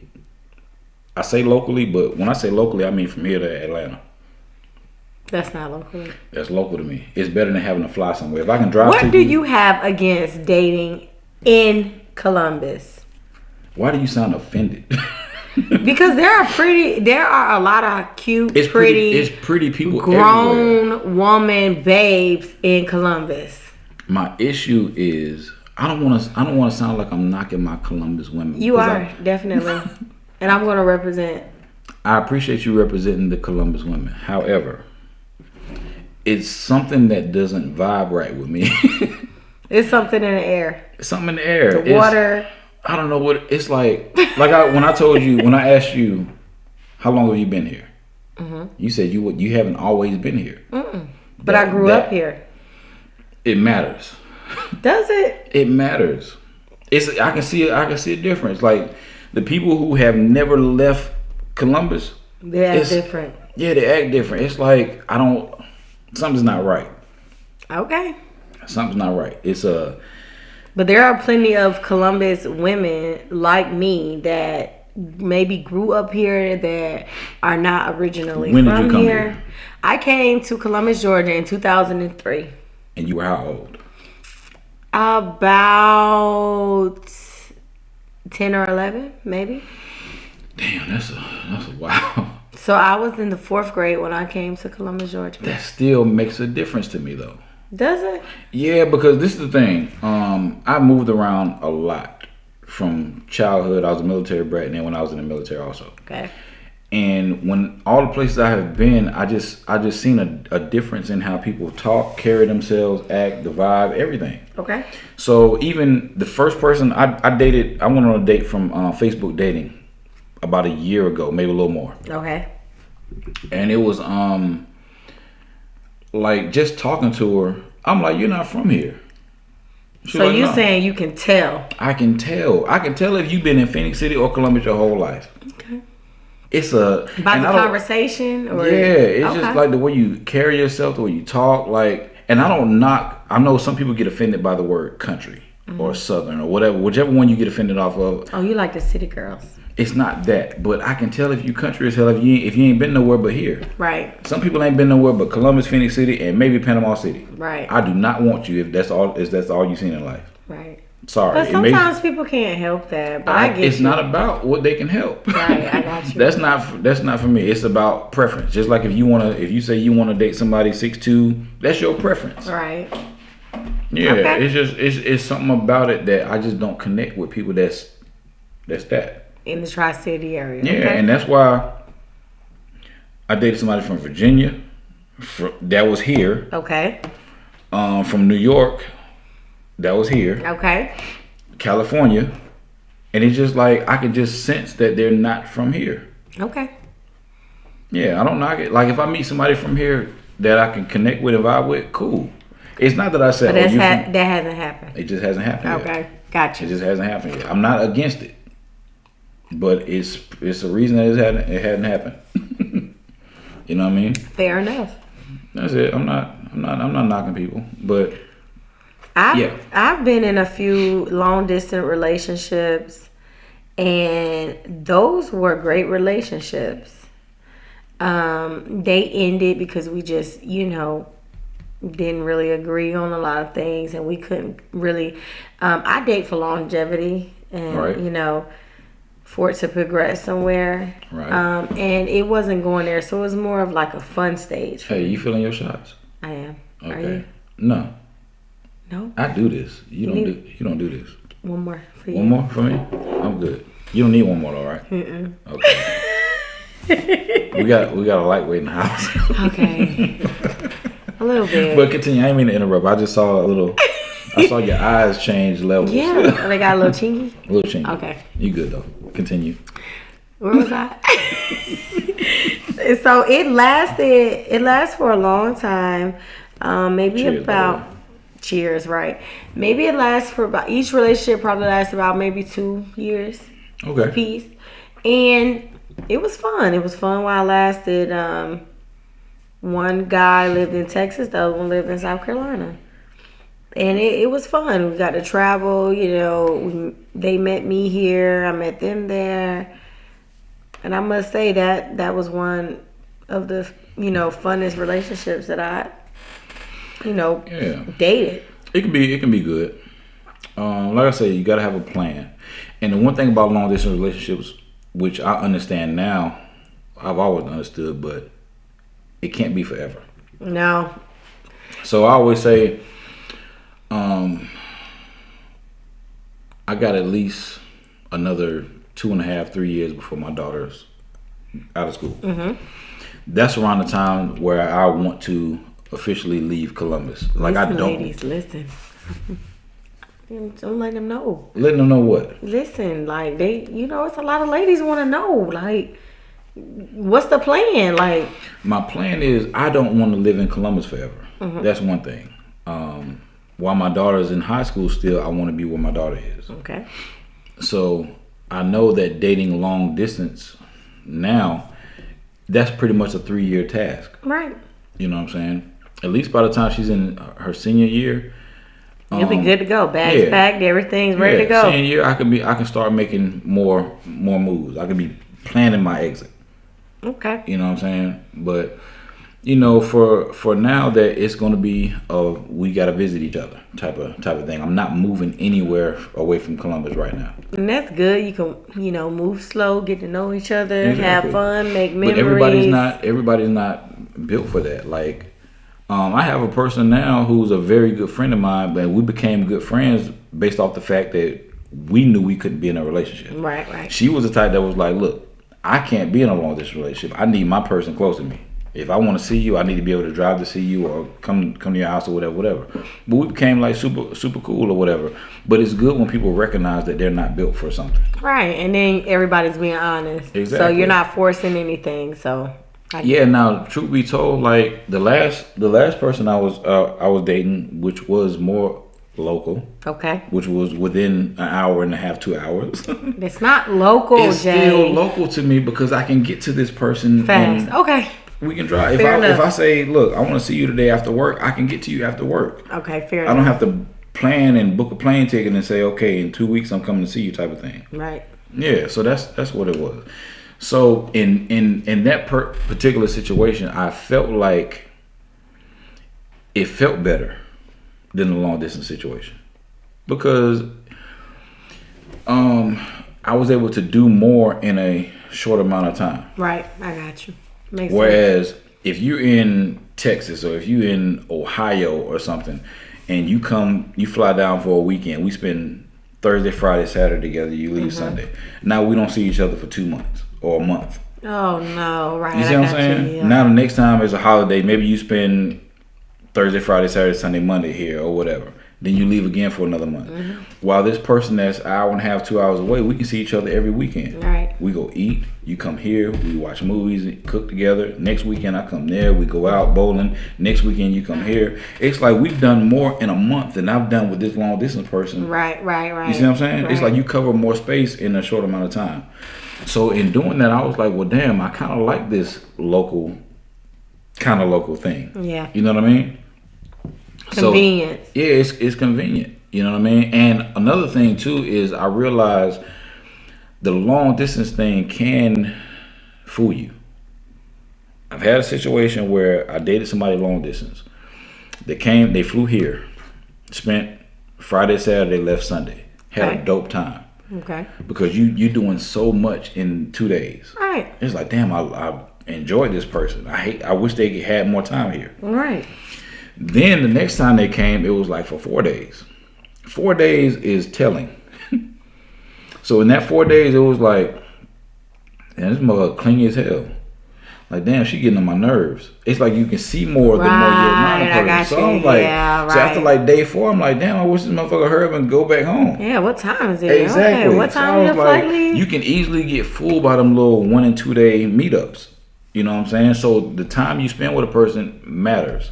I say locally, but when I say locally, I mean from here to Atlanta. That's not locally. That's local to me. It's better than having to fly somewhere. If I can drive. What do you have against dating in Columbus? Why do you sound offended? Because there are a lot of cute, it's pretty people grown everywhere. woman babes in Columbus. My issue is I don't want to sound like I'm knocking my Columbus women. You are definitely, and I'm going to represent. I appreciate you representing the Columbus women. However, it's something that doesn't vibe right with me. It's something in the air. It's something in the air. The water. I don't know what it's like. When I asked you, how long have you been here? Mm-hmm. You said you haven't always been here. But I grew up here. It matters. Does it? It matters. I can see a difference. Like the people who have never left Columbus, they act different. Yeah, they act different. It's like something's not right. Okay. Something's not right. But there are plenty of Columbus women like me that maybe grew up here that are not originally When from did you come here. here? I came to Columbus, Georgia in 2003. And you were how old? About 10 or 11, maybe. Damn, that's a wow. So I was in the 4th grade when I came to Columbus, Georgia. That still makes a difference to me, though. Does it? Yeah, because this is the thing. I moved around a lot from childhood. I was a military brat, and then when I was in the military also. Okay. And when all the places I have been, I just seen a difference in how people talk, carry themselves, act, the vibe, everything. Okay. So even the first person I dated, I went on a date from Facebook dating about a year ago, maybe a little more. Okay. And it was like just talking to her, I'm like, you're not from here. So like, you saying you can tell? I can tell. I can tell if you've been in Phoenix City or Columbus your whole life. Okay. It's about the conversation, or it's just like the way you carry yourself, the way you talk, like. And I don't knock. I know some people get offended by the word country or southern or whichever one you get offended off of. Oh, you like the city girls. It's not that, but I can tell if you country as hell if you ain't been nowhere but here. Right. Some people ain't been nowhere but Columbus, Phoenix City, and maybe Panama City. Right. I do not want you if that's all you've seen in life. Right. Sorry. But sometimes people can't help that. But I get it's not about what they can help. Right, I got you. That's not for me. It's about preference. Just like if you say you want to date somebody 6'2", that's your preference. Right. Yeah. Okay. It's something about it that I just don't connect with people that's that. In the Tri-City area. Yeah, okay. And that's why I dated somebody from Virginia that was here. Okay. From New York that was here. Okay. California. And it's just like I can just sense that they're not from here. Okay. Yeah, I don't knock it. Like if I meet somebody from here that I can connect with and vibe with, cool. It's not that I said but that hasn't happened. It just hasn't happened yet. Okay. Gotcha. It just hasn't happened yet. I'm not against it. But it's a reason that it hadn't happened. You know what I mean? Fair enough. That's it. I'm not knocking people, but I've been in a few long distance relationships, and those were great relationships. They ended because we just, didn't really agree on a lot of things, and we couldn't really. I date for longevity, and right. for it to progress somewhere. Right. And it wasn't going there, so it was more of like a fun stage. Hey, you feeling your shots? I am. Okay. Are you? No. No? I do this. You don't do this. One more for you. One more for me? I'm good. You don't need one more though, right? Mm-mm. Okay. we got a lightweight in the house. Okay. A little bit. But continue. I didn't mean to interrupt. I just saw I saw your eyes change levels. Yeah. They got a little chingy? A little chingy. Okay. You good though. Continue. Where was I? So it lasted for a long time. Maybe Cheers, about brother. cheers, right? Maybe it lasts for about, each relationship probably lasts about maybe 2 years Okay. apiece. And it was fun. It was fun while it lasted. One guy lived in Texas, the other one lived in South Carolina. And it was fun. We got to travel, they met me here, I met them there. And I must say that was one of the, funnest relationships that I, dated. It can be good. Like I say, you gotta have a plan. And the one thing about long distance relationships, which I understand now, I've always understood, but it can't be forever. No. So I always say, I got at least another 2.5, 3 years before my daughter's out of school. Mm-hmm. That's around the time where I want to officially leave Columbus. Like Listen, I don't. ladies, listen. Don't let them know. Letting them know what? Listen, like it's a lot of ladies want to know, like, what's the plan? Like, My plan is I don't want to live in Columbus forever. Mm-hmm. That's one thing. While my daughter's in high school still, I want to be where my daughter is. okay. So I know that dating long distance now, that's pretty much a 3-year task. Right. You know what I'm saying? At least by the time she's in her senior year, You'll be good to go. Bags yeah. packed, everything's ready to go. Senior year, I can start making more moves. I can be planning my exit. Okay. You know what I'm saying? But for now that it's going to be we got to visit each other type of thing. I'm not moving anywhere away from Columbus right now. And that's good. You can, move slow, get to know each other, Exactly. have fun, make memories. But everybody's not built for that. Like, I have a person now who's a very good friend of mine, but we became good friends based off the fact that we knew we couldn't be in a relationship. Right. She was the type that was like, look, I can't be in a long distance relationship. I need my person close to me. If I want to see you, I need to be able to drive to see you or come to your house or whatever. But we became like super cool or whatever. But it's good when people recognize that they're not built for something. Right. And then everybody's being honest. Exactly. So you're not forcing anything. So Yeah. Now, truth be told, like the last person I was dating, which was more local, okay. which was within an hour and a half, 2 hours. It's not local, It's Jay. still local to me because I can get to this person Fast. and Okay. we can drive. Fair enough. If I say, look, I want to see you today after work, I can get to you after work. Okay, fair I enough. don't have to plan and book a plane ticket and say, okay, in 2 weeks I'm coming to see you type of thing. Right. Yeah, so that's what it was. So in that particular situation, I felt like it felt better than the long distance situation because I was able to do more in a short amount of time. Right. I got you. Makes sense. Whereas if you're in Texas or if you're in Ohio or something and you fly down for a weekend, we spend Thursday, Friday, Saturday together, you leave Sunday. Now we don't see each other for 2 months or a month. Oh no, right. You see what I'm saying? Yeah. Now the next time is a holiday, maybe you spend Thursday, Friday, Saturday, Sunday, Monday here or whatever. Then you leave again for another month. Mm-hmm. While this person that's an hour and a half, 2 hours away, we can see each other every weekend. Right. We go eat, you come here, we watch movies, cook together. Next weekend I come there, we go out bowling. Next weekend you come here. It's like we've done more in a month than I've done with this long distance person. Right. You see what I'm saying? Right. It's like you cover more space in a short amount of time. So in doing that, I was like, well, damn, I kind of like this local thing. Yeah. You know what I mean? Convenience. So, yeah, it's convenient. You know what I mean? And another thing too is I realized the long distance thing can fool you. I've had a situation where I dated somebody long distance. They flew here, spent Friday, Saturday, left Sunday. Had Okay. a dope time. Okay. Because you're doing so much in 2 days. Right. It's like, damn, I enjoyed this person. I wish they had more time here. Right. Then the next time they came, it was like for 4 days. 4 days is telling. So in that 4 days, it was like, man, this mother clingy as hell. Like, damn, she getting on my nerves. It's like you can see more the more you're around a person. So I'm like, so after like day 4, I'm like, damn, I wish this motherfucker hurry up and go back home. Yeah, what time is it? Exactly. Okay, what time is your flight leave? You can easily get fooled by them little 1 and 2 day meetups. You know what I'm saying? So the time you spend with a person matters.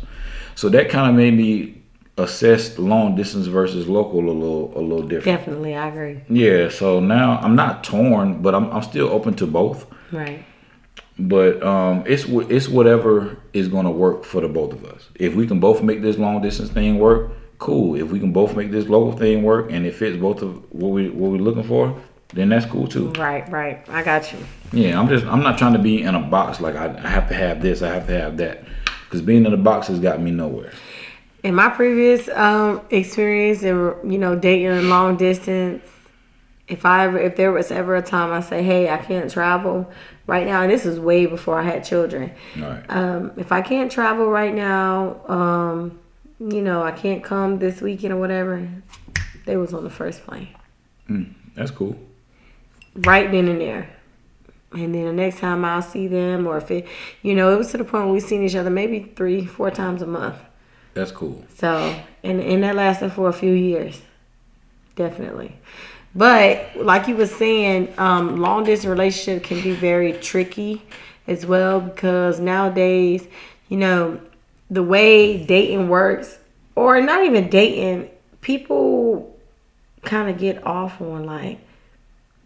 So that kind of made me assess long distance versus local a little different. Definitely, I agree. Yeah. So now I'm not torn, but I'm still open to both. Right. But it's whatever is gonna work for the both of us. If we can both make this long distance thing work, cool. If we can both make this local thing work and it fits both of what we're looking for, then that's cool too. Right. I got you. Yeah, I'm not trying to be in a box like I have to have this, I have to have that, because being in a box has got me nowhere. In my previous experience, dating long distance, if there was ever a time I say, hey, I can't travel right now, and this is way before I had children. Right. If I can't travel right now, I can't come this weekend or whatever, they was on the first plane. That's cool. Right then and there. And then the next time I'll see them, or if it was to the point where we seen each other maybe 3-4 times a month. That's cool. So, and that lasted for a few years. Definitely. But like you were saying, long distance relationship can be very tricky as well, because nowadays, the way dating works, or not even dating, people kind of get off on like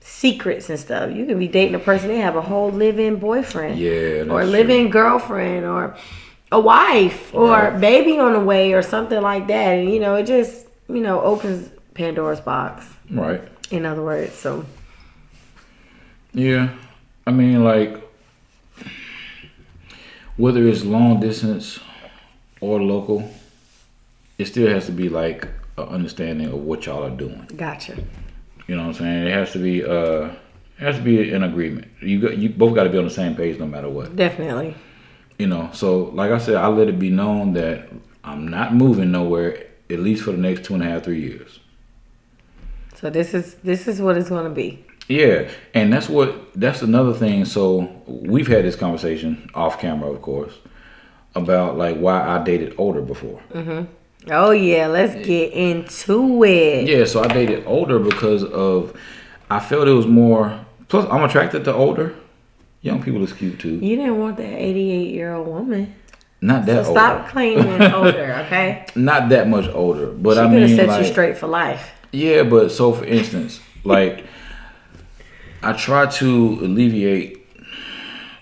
secrets and stuff. You can be dating a person, they have a whole live-in boyfriend, or live-in girlfriend, or a wife, or baby on the way, or something like that. And it just opens Pandora's box. Right. In other words, so. Yeah, I mean, like, whether it's long distance or local, it still has to be like an understanding of what y'all are doing. Gotcha. You know what I'm saying? It has to be an agreement. You both got to be on the same page no matter what. Definitely. So like I said, I let it be known that I'm not moving nowhere, at least for the next 2.5-3 years. So this is what it's going to be. Yeah, and that's another thing. So we've had this conversation off camera, of course, about like why I dated older before. Mm-hmm. Oh yeah, let's get into it. Yeah, so I dated older because I felt it was more. Plus, I'm attracted to older. Young people is cute too. You didn't want that 88-year-old woman. Not that so older. Stop claiming older, okay? Not that much older, but she could have set you straight for life. Yeah, but so for instance, like I try to alleviate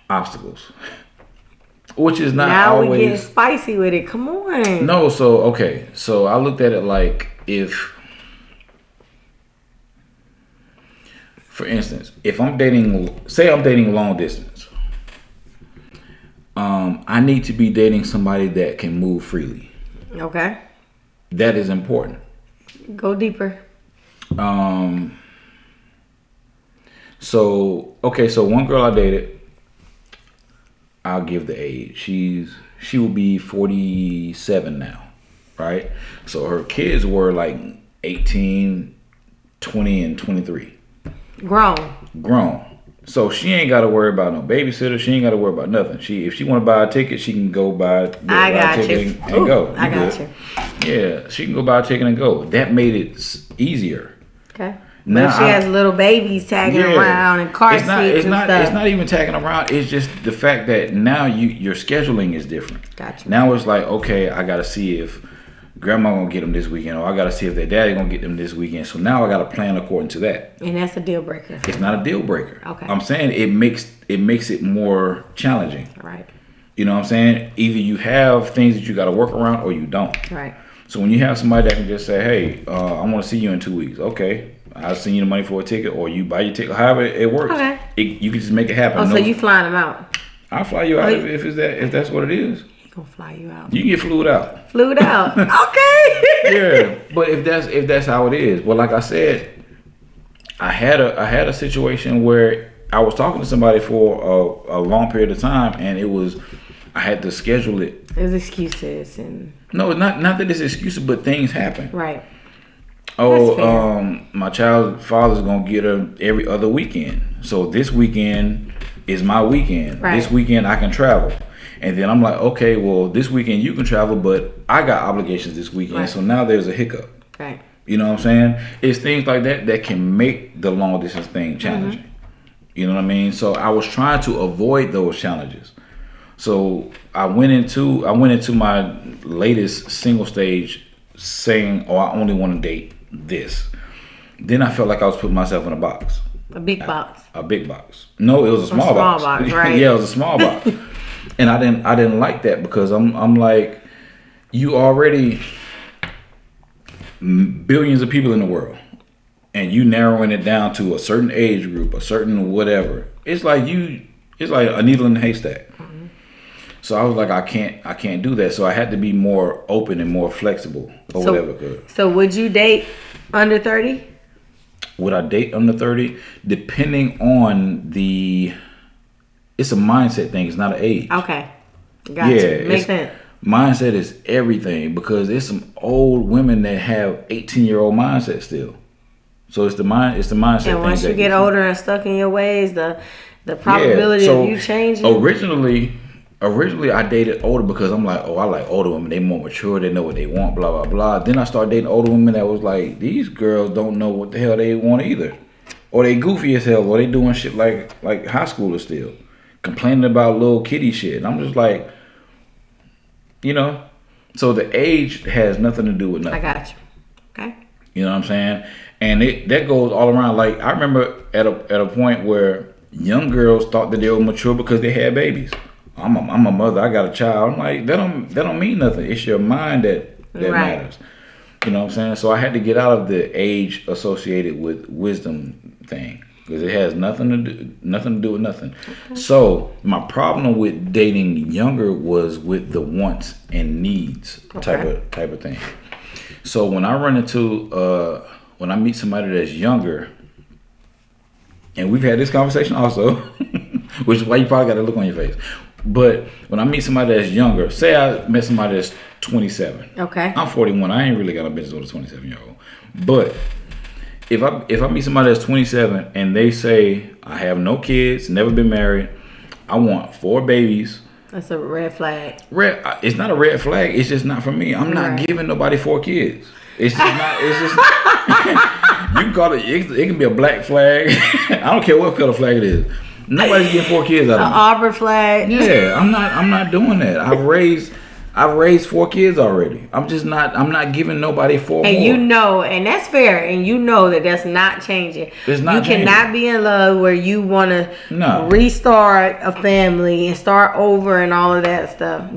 obstacles, which is not now always. Now we getting spicy with it. Come on. No, so I looked at it like if, for instance, if I'm dating long distance, I need to be dating somebody that can move freely. Okay. That is important. Go deeper. So one girl I dated, I'll give the age. She will be 47 now, right? So her kids were like 18, 20, and 23. Grown. So she ain't got to worry about no babysitter. She ain't got to worry about nothing. If she want to buy a ticket, she can go buy a ticket and go. I got you. Yeah, she can go buy a ticket and go. That made it easier. Okay. Now she has little babies tagging around and car seats and stuff. It's not even tagging around. It's just the fact that now your scheduling is different. Gotcha. Now it's like, okay, I got to see if grandma gonna get them this weekend, or I got to see if their daddy gonna get them this weekend. So now I got to plan according to that. And that's a deal breaker. It's not a deal breaker. Okay. I'm saying it makes it more challenging. Right. You know what I'm saying? Either you have things that you got to work around, or you don't. Right. So when you have somebody that can just say, hey, I want to see you in 2 weeks. Okay. I'll send you the money for a ticket, or you buy your ticket. However it works. Okay. You can just make it happen. Oh, so you flying them out? I'll fly you out if that's what it is. He gonna fly you out. You can get flued out. Okay. Yeah, but if that's how it is, well, like I said, I had a situation where I was talking to somebody for a long period of time, and I had to schedule it. There's excuses and No, not that it's excuses, but things happen. right. Oh, my child's father's gonna get her every other weekend. So this weekend is my weekend. Right. This weekend I can travel. And then I'm like, okay, well, this weekend you can travel, but I got obligations this weekend. Right. So now there's a hiccup. Right. You know what I'm saying? It's things like that can make the long distance thing challenging. You know what I mean? So I was trying to avoid those challenges. So I went into my latest single stage saying, oh, I only want to date this. Then I felt like I was putting myself in a box. A big box. A big box. No, it was a small box. Right? Yeah, it was a small box. And I didn't like that because I'm like, you already billions of people in the world, and you narrowing it down to a certain age group, a certain whatever. It's like a needle in a haystack. So I was like, I can't do that. So I had to be more open and more flexible or whatever. So would you date under 30? Would I date under 30? Depending on it's a mindset thing. It's not an age. Okay. Gotcha. Makes sense. Mindset is everything because there's some old women that have 18-year-old mindset still. So it's the mindset. And once you get older and stuck in your ways, the probability of you changing. Originally, I dated older because I'm like, oh, I like older women. They more mature. They know what they want. Blah blah blah. Then I started dating older women that was like, these girls don't know what the hell they want either, or they goofy as hell, or they doing shit like high schoolers still, complaining about little kitty shit. And I'm just like, you know, so the age has nothing to do with nothing. I got you. Okay. You know what I'm saying? And that goes all around. Like I remember at a point where young girls thought that they were mature because they had babies. I'm a mother. I got a child. I'm like, that don't mean nothing. It's your mind that matters. You know what I'm saying? So I had to get out of the age associated with wisdom thing because it has nothing to do with nothing. Okay. So my problem with dating younger was with the wants and needs type of thing. So when I run into when I meet somebody that's younger, and we've had this conversation also, which is why you probably got a look on your face. But when I meet somebody that's younger, say I met somebody that's 27. Okay. I'm 41. I ain't really got a business with a 27-year-old. But if I meet somebody that's 27 and they say, I have no kids, never been married, I want 4 babies. That's a red flag. It's not a red flag. It's just not for me. I'm not giving nobody 4 kids. It's just not. It's just. You can call it. It can be a black flag. I don't care what color flag it is. Nobody's getting 4 kids out of me. An Auburn flag. Yeah, I'm not doing that. I've raised 4 kids already. I'm not giving nobody 4 and more. You know, and that's fair, and you know that's not changing. It's not changing. Cannot be in love where you want to restart a family and start over and all of that stuff.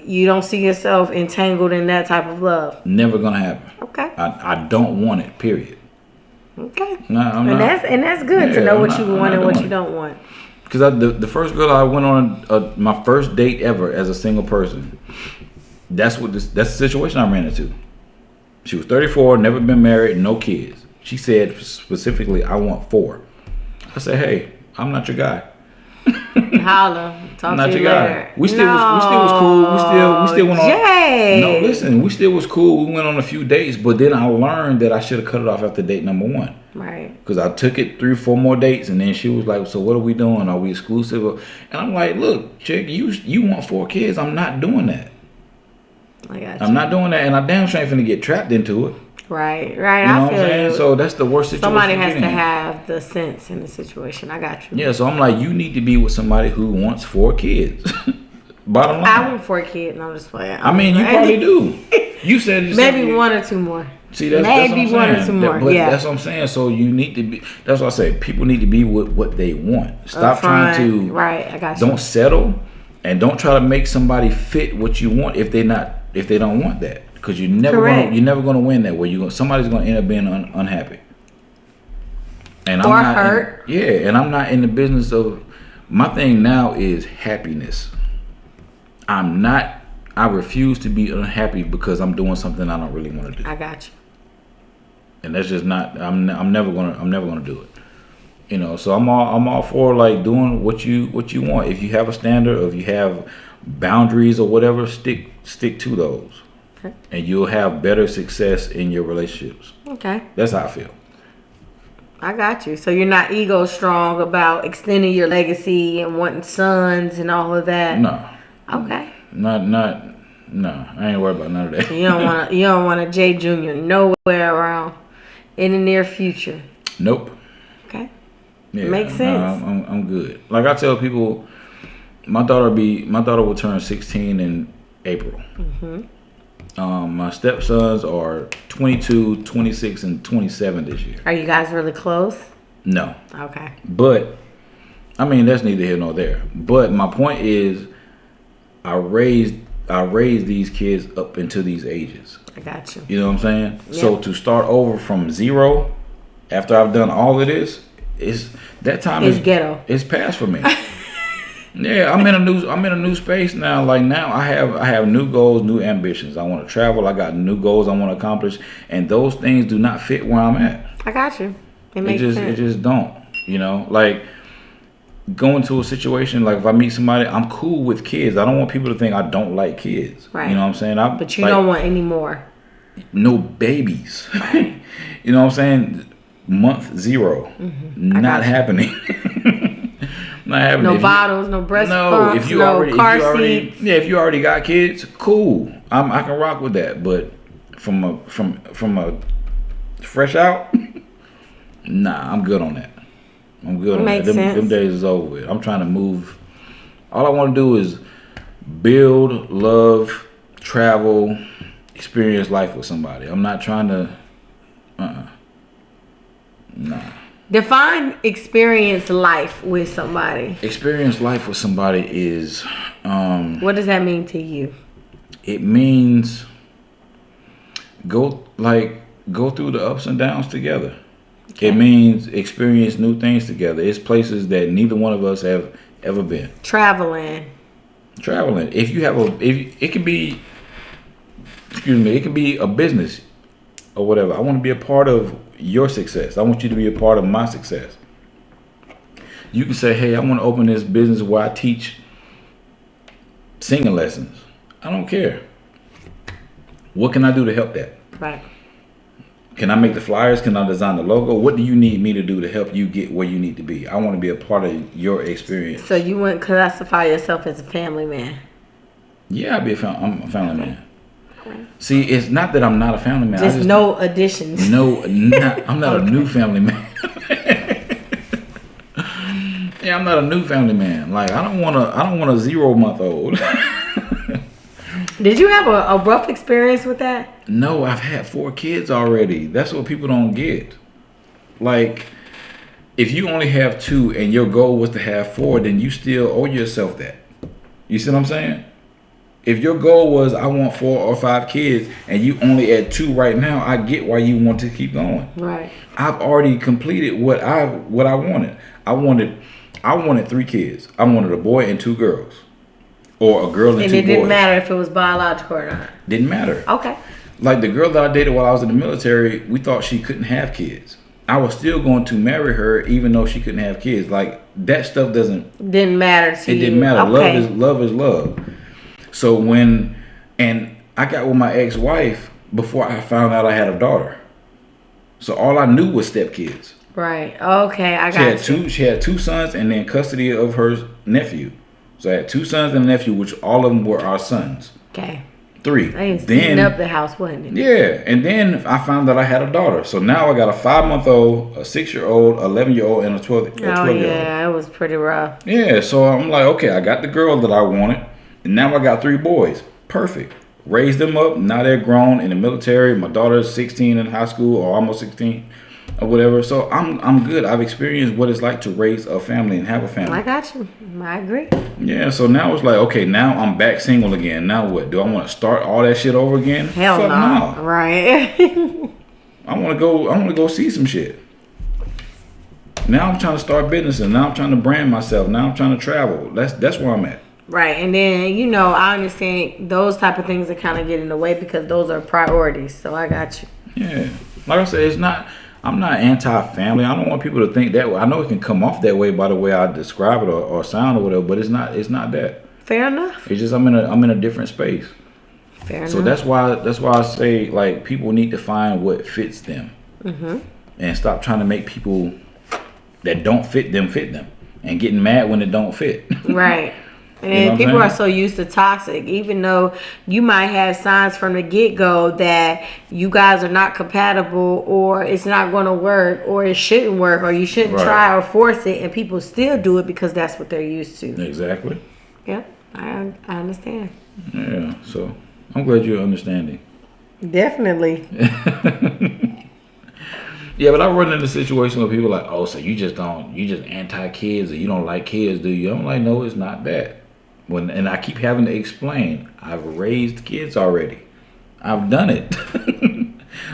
You don't see yourself entangled in that type of love. Never gonna happen. Okay. I don't want it. Period. Okay. No, I'm not. That's good to know what you want and what you don't want. Because the first girl I went on my first date ever as a single person, that's the situation I ran into. She was 34, never been married, no kids. She said specifically, I want 4. I said, hey, I'm not your guy. Holla. Talk to you later. We still was cool. We still went on. Jay. No, listen, we still was cool. We went on a few dates, but then I learned that I should have cut it off after date number 1. Right. Because I took it 3 or 4 more dates, and then she was like, "So what are we doing? Are we exclusive?" And I'm like, "Look, chick, you want 4 kids? I'm not doing that. I got you. I'm not doing that, and I damn sure ain't finna get trapped into it." Right. You know what I'm saying? So that's the worst situation. Somebody has to have the sense in the situation. I got you. Yeah, so I'm like, you need to be with somebody who wants 4 kids. Bottom line. I want 4 kids, and I'm just playing. I mean, you probably do. You said maybe 1 or 2 more. See, that's maybe what I'm 1 or 2 more. Yeah, that's what I'm saying. So you need to be. That's what I say. People need to be with what they want. Stop trying to. Right, I got you. Don't settle, and don't try to make somebody fit what you want if they don't want that. Because you're never gonna win that way. Somebody's gonna end up being unhappy. And I'm not hurt. And I'm not in the business of. My thing now is happiness. I refuse to be unhappy because I'm doing something I don't really want to do. I got you. and that's just not. I'm never gonna do it. You know, so I'm all for like doing what you want. If you have a standard, or if you have boundaries or whatever, stick to those, Okay. and you'll have better success in your relationships. Okay. That's how I feel. I got you. So you're not ego strong about extending your legacy and wanting sons and all of that. No. Okay. No. I ain't worried about none of that. You don't want a J Junior nowhere around in the near future. Nope. Okay. Yeah, Makes sense. I'm good. Like I tell people, my daughter will turn 16 in April. My stepsons are 22, 26, and 27 this year. Are you guys really close? No. Okay. But, I mean, that's neither here nor there. But my point is, I raised these kids up into these ages. I got you. You know what I'm saying? Yeah. So to start over from zero, after I've done all of this, it's ghetto. It's past for me. Yeah, I'm in a new space now. Like now, I have new goals, new ambitions. I want to travel. I got new goals I want to accomplish, and those things do not fit where I'm at. I got you. It makes sense. It just don't. You know, like going to a situation like if I meet somebody, I'm cool with kids. I don't want people to think I don't like kids. Right. You know what I'm saying? But you don't want any more. No babies. You know what I'm saying? Month 0, not happening. Not happening. No bottles, no breast pumps, seats. Yeah, if you already got kids, cool. I can rock with that. But from a fresh out, nah, I'm good on that. I'm good on that. Them days is over with. I'm trying to move. All I want to do is build, love, travel, experience life with somebody. I'm not trying to. Nah. Define experience life with somebody. Experience life with somebody is what does that mean to you? It means go through the ups and downs together. Okay. It means experience new things together. It's places that neither one of us have ever been. Traveling. If it can be it can be a business or whatever. I want to be a part of your success. I want you to be a part of my success. You can say, hey, I want to open this business where I teach singing lessons. I don't care. What can I do to help that? Right. Can I make the flyers? Can I design the logo? What do you need me to do to help you get where you need to be? I want to be a part of your experience. So you wouldn't classify yourself as a family man? Yeah, I'm a family man. See, it's not that I'm not a family man. Just no additions. No, I'm not a new family man. Yeah, I'm not a new family man. Like I don't want a 0-month-old. Did you have a rough experience with that? No, I've had 4 kids already. That's what people don't get. Like, if you only have 2 and your goal was to have 4, then you still owe yourself that. You see what I'm saying? If your goal was I want 4 or 5 kids and you only at 2 right now, I get why you want to keep going. Right. I've already completed what I wanted. I wanted 3 kids. I wanted a boy and 2 girls. Or a girl and 2 boys. And it didn't matter if it was biological or not. Didn't matter. Okay. Like the girl that I dated while I was in the military, we thought she couldn't have kids. I was still going to marry her even though she couldn't have kids. Like that stuff didn't matter to you. It didn't matter. Okay. Love is love. So and I got with my ex-wife before I found out I had a daughter. So all I knew was stepkids. Right. Okay, I got you. She had 2 sons and then custody of her nephew. So I had 2 sons and a nephew, which all of them were our sons. Okay. 3. They was beating up the house, wasn't it? Yeah, and then I found that I had a daughter. So now I got a 5-month-old, a 6-year-old, 11-year-old, and a 12-year-old. Oh yeah, it was pretty rough. Yeah, so I'm like, okay, I got the girl that I wanted, and now I got 3 boys. Perfect. Raised them up. Now they're grown in the military. My daughter's 16 in high school, or almost 16. Or whatever. So I'm good. I've experienced what it's like to raise a family and have a family. I got you. I agree. Yeah, so now it's like, okay, now I'm back single again. Now what? Do I want to start all that shit over again? Hell no. Nah. Right. I want to go see some shit. Now I'm trying to start business and now I'm trying to brand myself. Now I'm trying to travel. That's where I'm at. Right. And then, I understand those type of things that kind of get in the way because those are priorities. So I got you. Yeah. Like I said, it's not. I'm not anti-family. I don't want people to think that way. I know it can come off that way by the way I describe it or sound or whatever, but it's not. It's not that. Fair enough. It's just I'm in a different space. Fair So enough. that's why I say like people need to find what fits them, and stop trying to make people that don't fit them, and getting mad when it don't fit. Right. And You know what I'm people are saying? so used to toxic, even though you might have signs from the get-go that you guys are not compatible, or it's not going to work, or it shouldn't work, or you shouldn't Right. try or force it, and people still do it because that's what they're used to. Exactly. Yep, I understand. Yeah. So I'm glad you're understanding. Definitely. Yeah, but I run into situations where people are like, oh, so you just anti-kids, or you don't like kids, do you? I'm like, no, it's not that. And I keep having to explain, I've raised kids already. I've done it.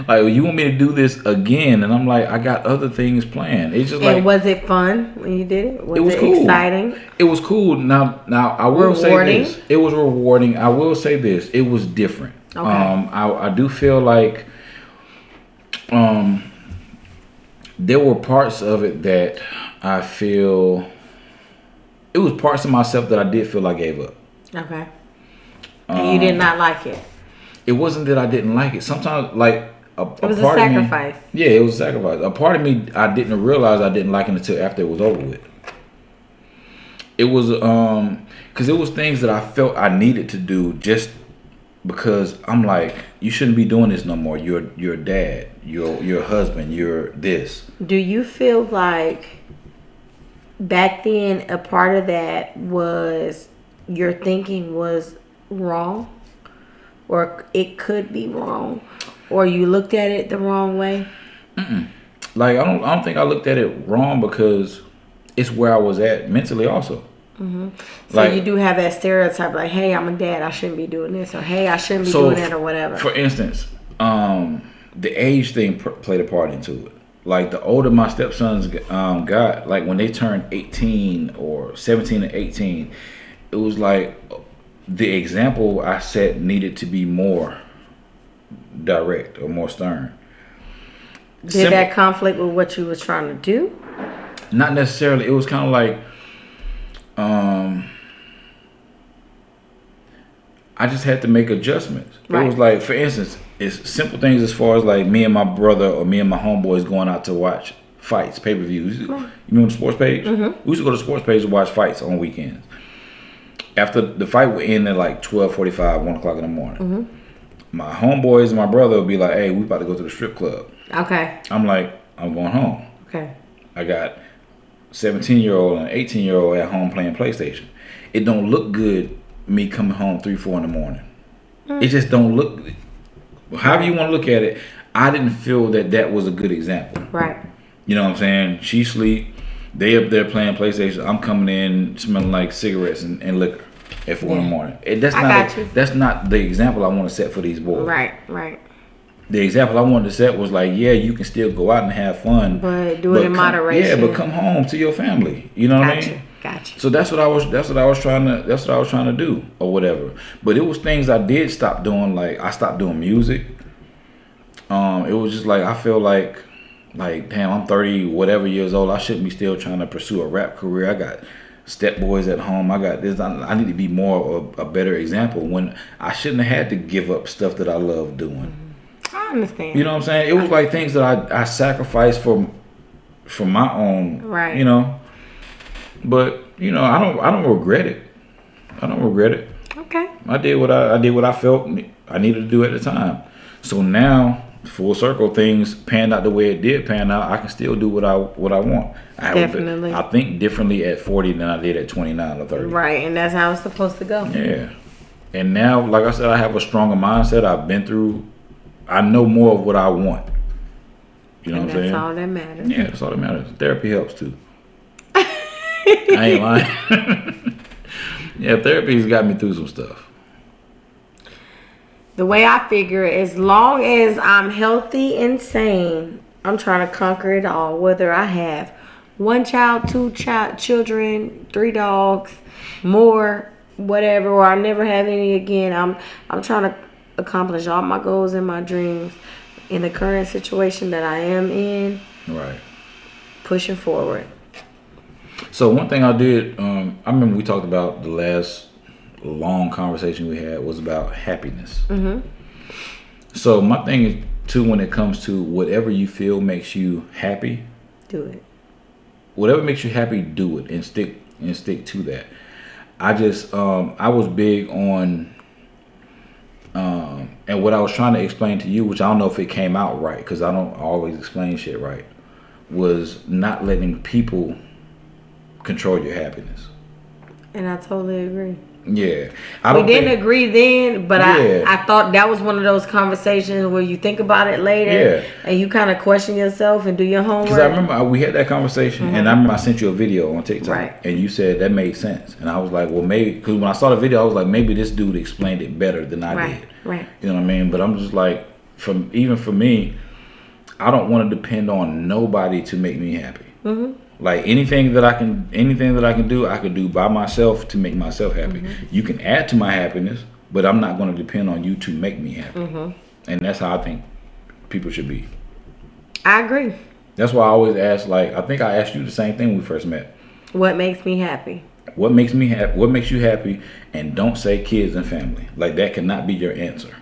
Like, you want me to do this again? And I'm like, I got other things planned. It's just And like, was it fun when you did it? it was it cool. exciting? It was cool. Now I will Rewarding? say this. It was rewarding. I will say this. It was different. Okay. I do feel like there were parts of it that I feel it was parts of myself that I did feel I gave up. Okay. And you did not like it? It wasn't that I didn't like it. Sometimes, like, It was a part of me- sacrifice. yeah, it was a sacrifice. A part of me, I didn't realize I didn't like it until after it was over with. It was, because it was things that I felt I needed to do just because I'm like, you shouldn't be doing this no more. You're a dad. You're a husband. You're this. Do you feel like back then a part of that was your thinking was wrong, or it could be wrong, or you looked at it the wrong way? Like, I don't think I looked at it wrong because it's where I was at mentally also. So Like- you do have that stereotype, like, hey, I'm a dad, I shouldn't be doing this, or hey, I shouldn't be doing that, or whatever. For instance, the age thing played a part into it. Like, the older my stepsons got, like when they turned 18 or 17 or 18, it was like the example I set needed to be more direct or more stern. Did that conflict with what you was trying to do? Not necessarily. It was kind of like, I just had to make adjustments. Right. It was like, for instance, it's simple things as far as like me and my brother or me and my homeboys going out to watch fights, pay-per-views. You remember the sports page? Mm-hmm. We used to go to the sports page to watch fights on weekends. After the fight would end at like 12:45, 1 o'clock in the morning. My homeboys and my brother would be like, hey, we about to go to the strip club. Okay. I'm like, I'm going home. Okay. I got 17-year-old and 18-year-old at home playing PlayStation. It don't look good me coming home 3, 4 in the morning. It just don't look. However you want to look at it, I didn't feel that was a good example. Right. You know what I'm saying? She sleep, they up there playing PlayStation. I'm coming in smelling like cigarettes and liquor at 4 in the morning. That's not the example I want to set for these boys. Right. Right. The example I wanted to set was like, yeah, you can still go out and have fun, But do it in moderation. Yeah, but come home to your family. You know what I mean? Gotcha. So that's what I was trying to do or whatever. But it was things I did stop doing. Like, I stopped doing music. It was just like, I feel like damn, I'm 30 whatever years old. I shouldn't be still trying to pursue a rap career. I got step boys at home. I got this. I need to be more of a better example when I shouldn't have had to give up stuff that I love doing. I understand. You know what I'm saying? It was like things that I sacrificed for my own, Right. You know. But you know, I don't regret it. I don't regret it. Okay. I did what I felt I needed to do at the time. So now, full circle, things panned out the way it did pan out. I can still do what I want. Definitely. I think differently at 40 than I did at 29 or 30. Right, and that's how it's supposed to go. Yeah. And now, like I said, I have a stronger mindset. I've been through. I know more of what I want. You know what I'm saying? That's all that matters. Yeah, that's all that matters. Therapy helps too. I ain't lying. Yeah, therapy's got me through some stuff. The way I figure, as long as I'm healthy and sane, I'm trying to conquer it all. Whether I have 1 child, 2 children, 3 dogs, more, whatever, or I never have any again. I'm trying to accomplish all my goals and my dreams in the current situation that I am in, Right. pushing forward. So one thing I did, I remember we talked about the last long conversation we had was about happiness. Mm-hmm. So my thing is too, when it comes to whatever you feel makes you happy, Do it. whatever makes you happy, do it and stick to that. I just I was big on and what I was trying to explain to you, which I don't know if it came out right because I don't always explain shit right, was not letting people control your happiness. And I totally agree. Yeah, We didn't agree then, but Yeah. I thought that was one of those conversations where you think about it later, Yeah. and you kind of question yourself and do your homework. Because I remember we had that conversation, and I remember I sent you a video on TikTok, Right. and you said that made sense, and I was like, well, maybe because when I saw the video, I was like, maybe this dude explained it better than I Right, did. right. You know what I mean? But I'm just like, even for me, I don't want to depend on nobody to make me happy. Mm-hmm. Like anything that I can do, I can do by myself to make myself happy. You can add to my happiness, but I'm not going to depend on you to make me happy. And that's how I think people should be. I agree. That's why I always ask. Like I think I asked you the same thing when we first met. What makes me happy? What makes me happy? What makes you happy? And don't say kids and family. Like that cannot be your answer.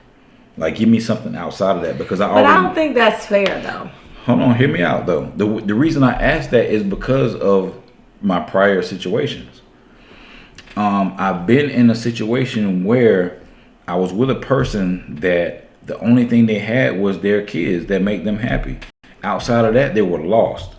Like give me something outside of that because But I don't think that's fair though. Hold on, hear me out though. The reason I asked that is because of my prior situations. I've been in a situation where I was with a person that the only thing they had was their kids that make them happy. Outside of that, they were lost.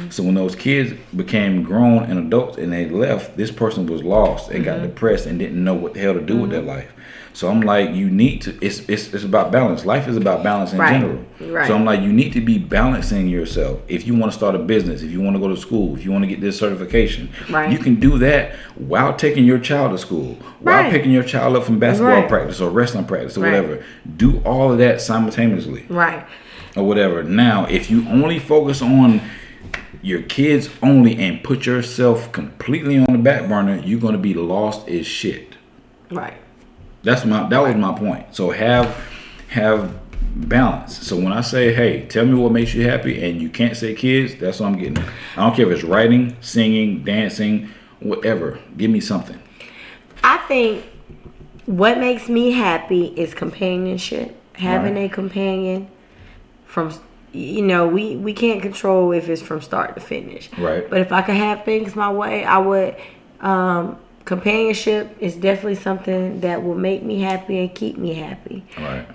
So when those kids became grown and adults and they left, this person was lost and got depressed and didn't know what the hell to do with their life. So I'm like, you need to. It's about balance. Life is about balance in general. Right. So I'm like, you need to be balancing yourself. If you want to start a business, if you want to go to school, if you want to get this certification, you can do that while taking your child to school, while picking your child up from basketball practice or wrestling practice or whatever. Do all of that simultaneously. Right. Or whatever. Now, if you only focus on your kids only and put yourself completely on the back burner, you're gonna be lost as shit. Right. That was my point. So have balance. So when I say, hey, tell me what makes you happy, and you can't say kids, that's what I'm getting at. I don't care if it's writing, singing, dancing, whatever. Give me something. I think what makes me happy is companionship. Having a companion from, we can't control if it's from start to finish. Right. But if I could have things my way, I would. Companionship is definitely something that will make me happy and keep me happy. Right.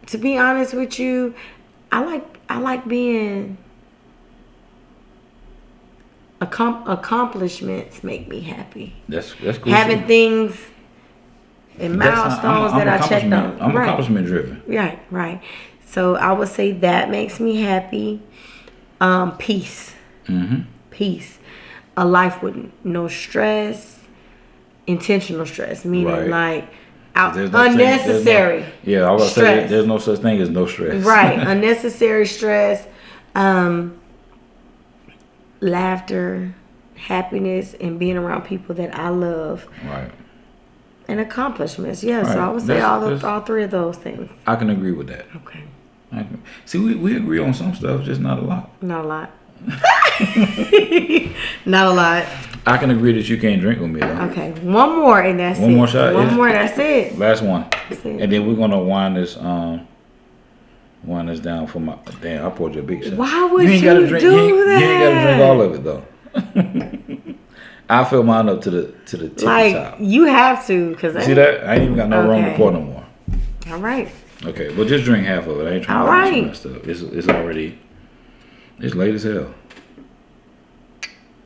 To be honest with you, I like being accomplishments make me happy. That's cool. Having things and milestones that I checked on. I'm accomplishment driven. Right. So I would say that makes me happy. Peace. Peace. A life with no stress, intentional stress, meaning like unnecessary. I was about to say there's no such thing as no stress. Right, unnecessary stress, laughter, happiness, and being around people that I love. Right. And accomplishments, so I would say all three of those things. I can agree with that. Okay. See, we agree on some stuff, just not a lot. Not a lot. Not a lot. I can agree that you can't drink with me though. Okay, one more and that's it. One more shot. One more, that's it. Last one. That's it. And then we're gonna wind this down for my. Damn, I poured you a big shot. Why would you you gotta drink, do You that? ain't gotta drink all of it though. I fill mine up to the tippy top. You have to, cause See that? I ain't even got no room to pour no more. All right. Okay, well just drink half of it. I ain't trying to get messed up. It's already. It's late as hell.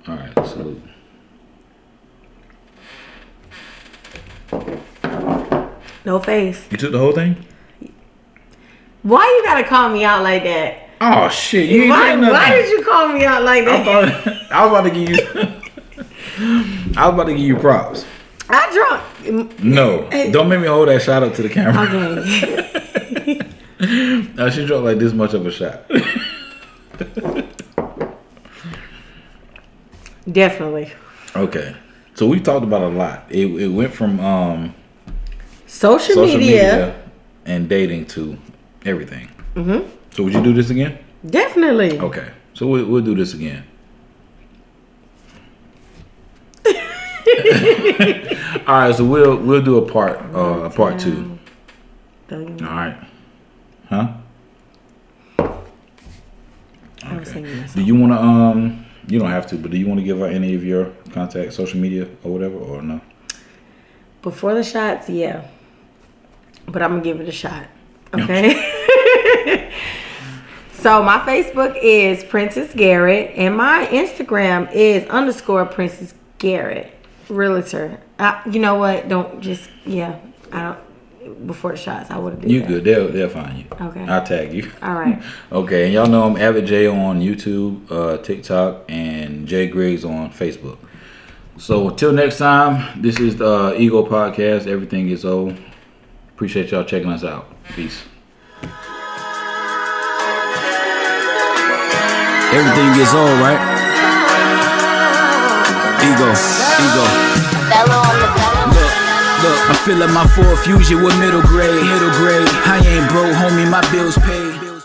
All right, salute. No face. You took the whole thing? Why you gotta call me out like that? Oh shit! You ain't drank nothing. Why did you call me out like that? I was about to give you. I was about to give you props. I drunk. No, don't make me hold that shot up to the camera. Okay. Now she drunk like this much of a shot. Definitely. Okay, so we talked about a lot. It went from social media and dating to Everything. Mm-hmm. So would you do this again? Definitely. Okay. So we'll do this again. All right. So we'll do a part 2. All right. Huh? Okay. Do you want to you don't have to, but do you want to give out any of your contact, social media or whatever, or no? Before the shots, yeah. But I'm going to give it a shot. Okay? So my Facebook is Princess Garrett, and my Instagram is _Princess Garrett, realtor. You know what? Don't just, I don't. Before the shots, I would have did You that. good. They'll find you. Okay. I'll tag you. All right. Okay, and y'all know I'm Avid J on YouTube, TikTok, and Jay Griggs on Facebook. So until next time, this is the E.G.O podcast. Everything is O. Appreciate y'all checking us out. Peace. Everything is all right. E.G.O. Look, I'm feeling my full fusion with middle grade. I ain't broke, homie, my bills paid.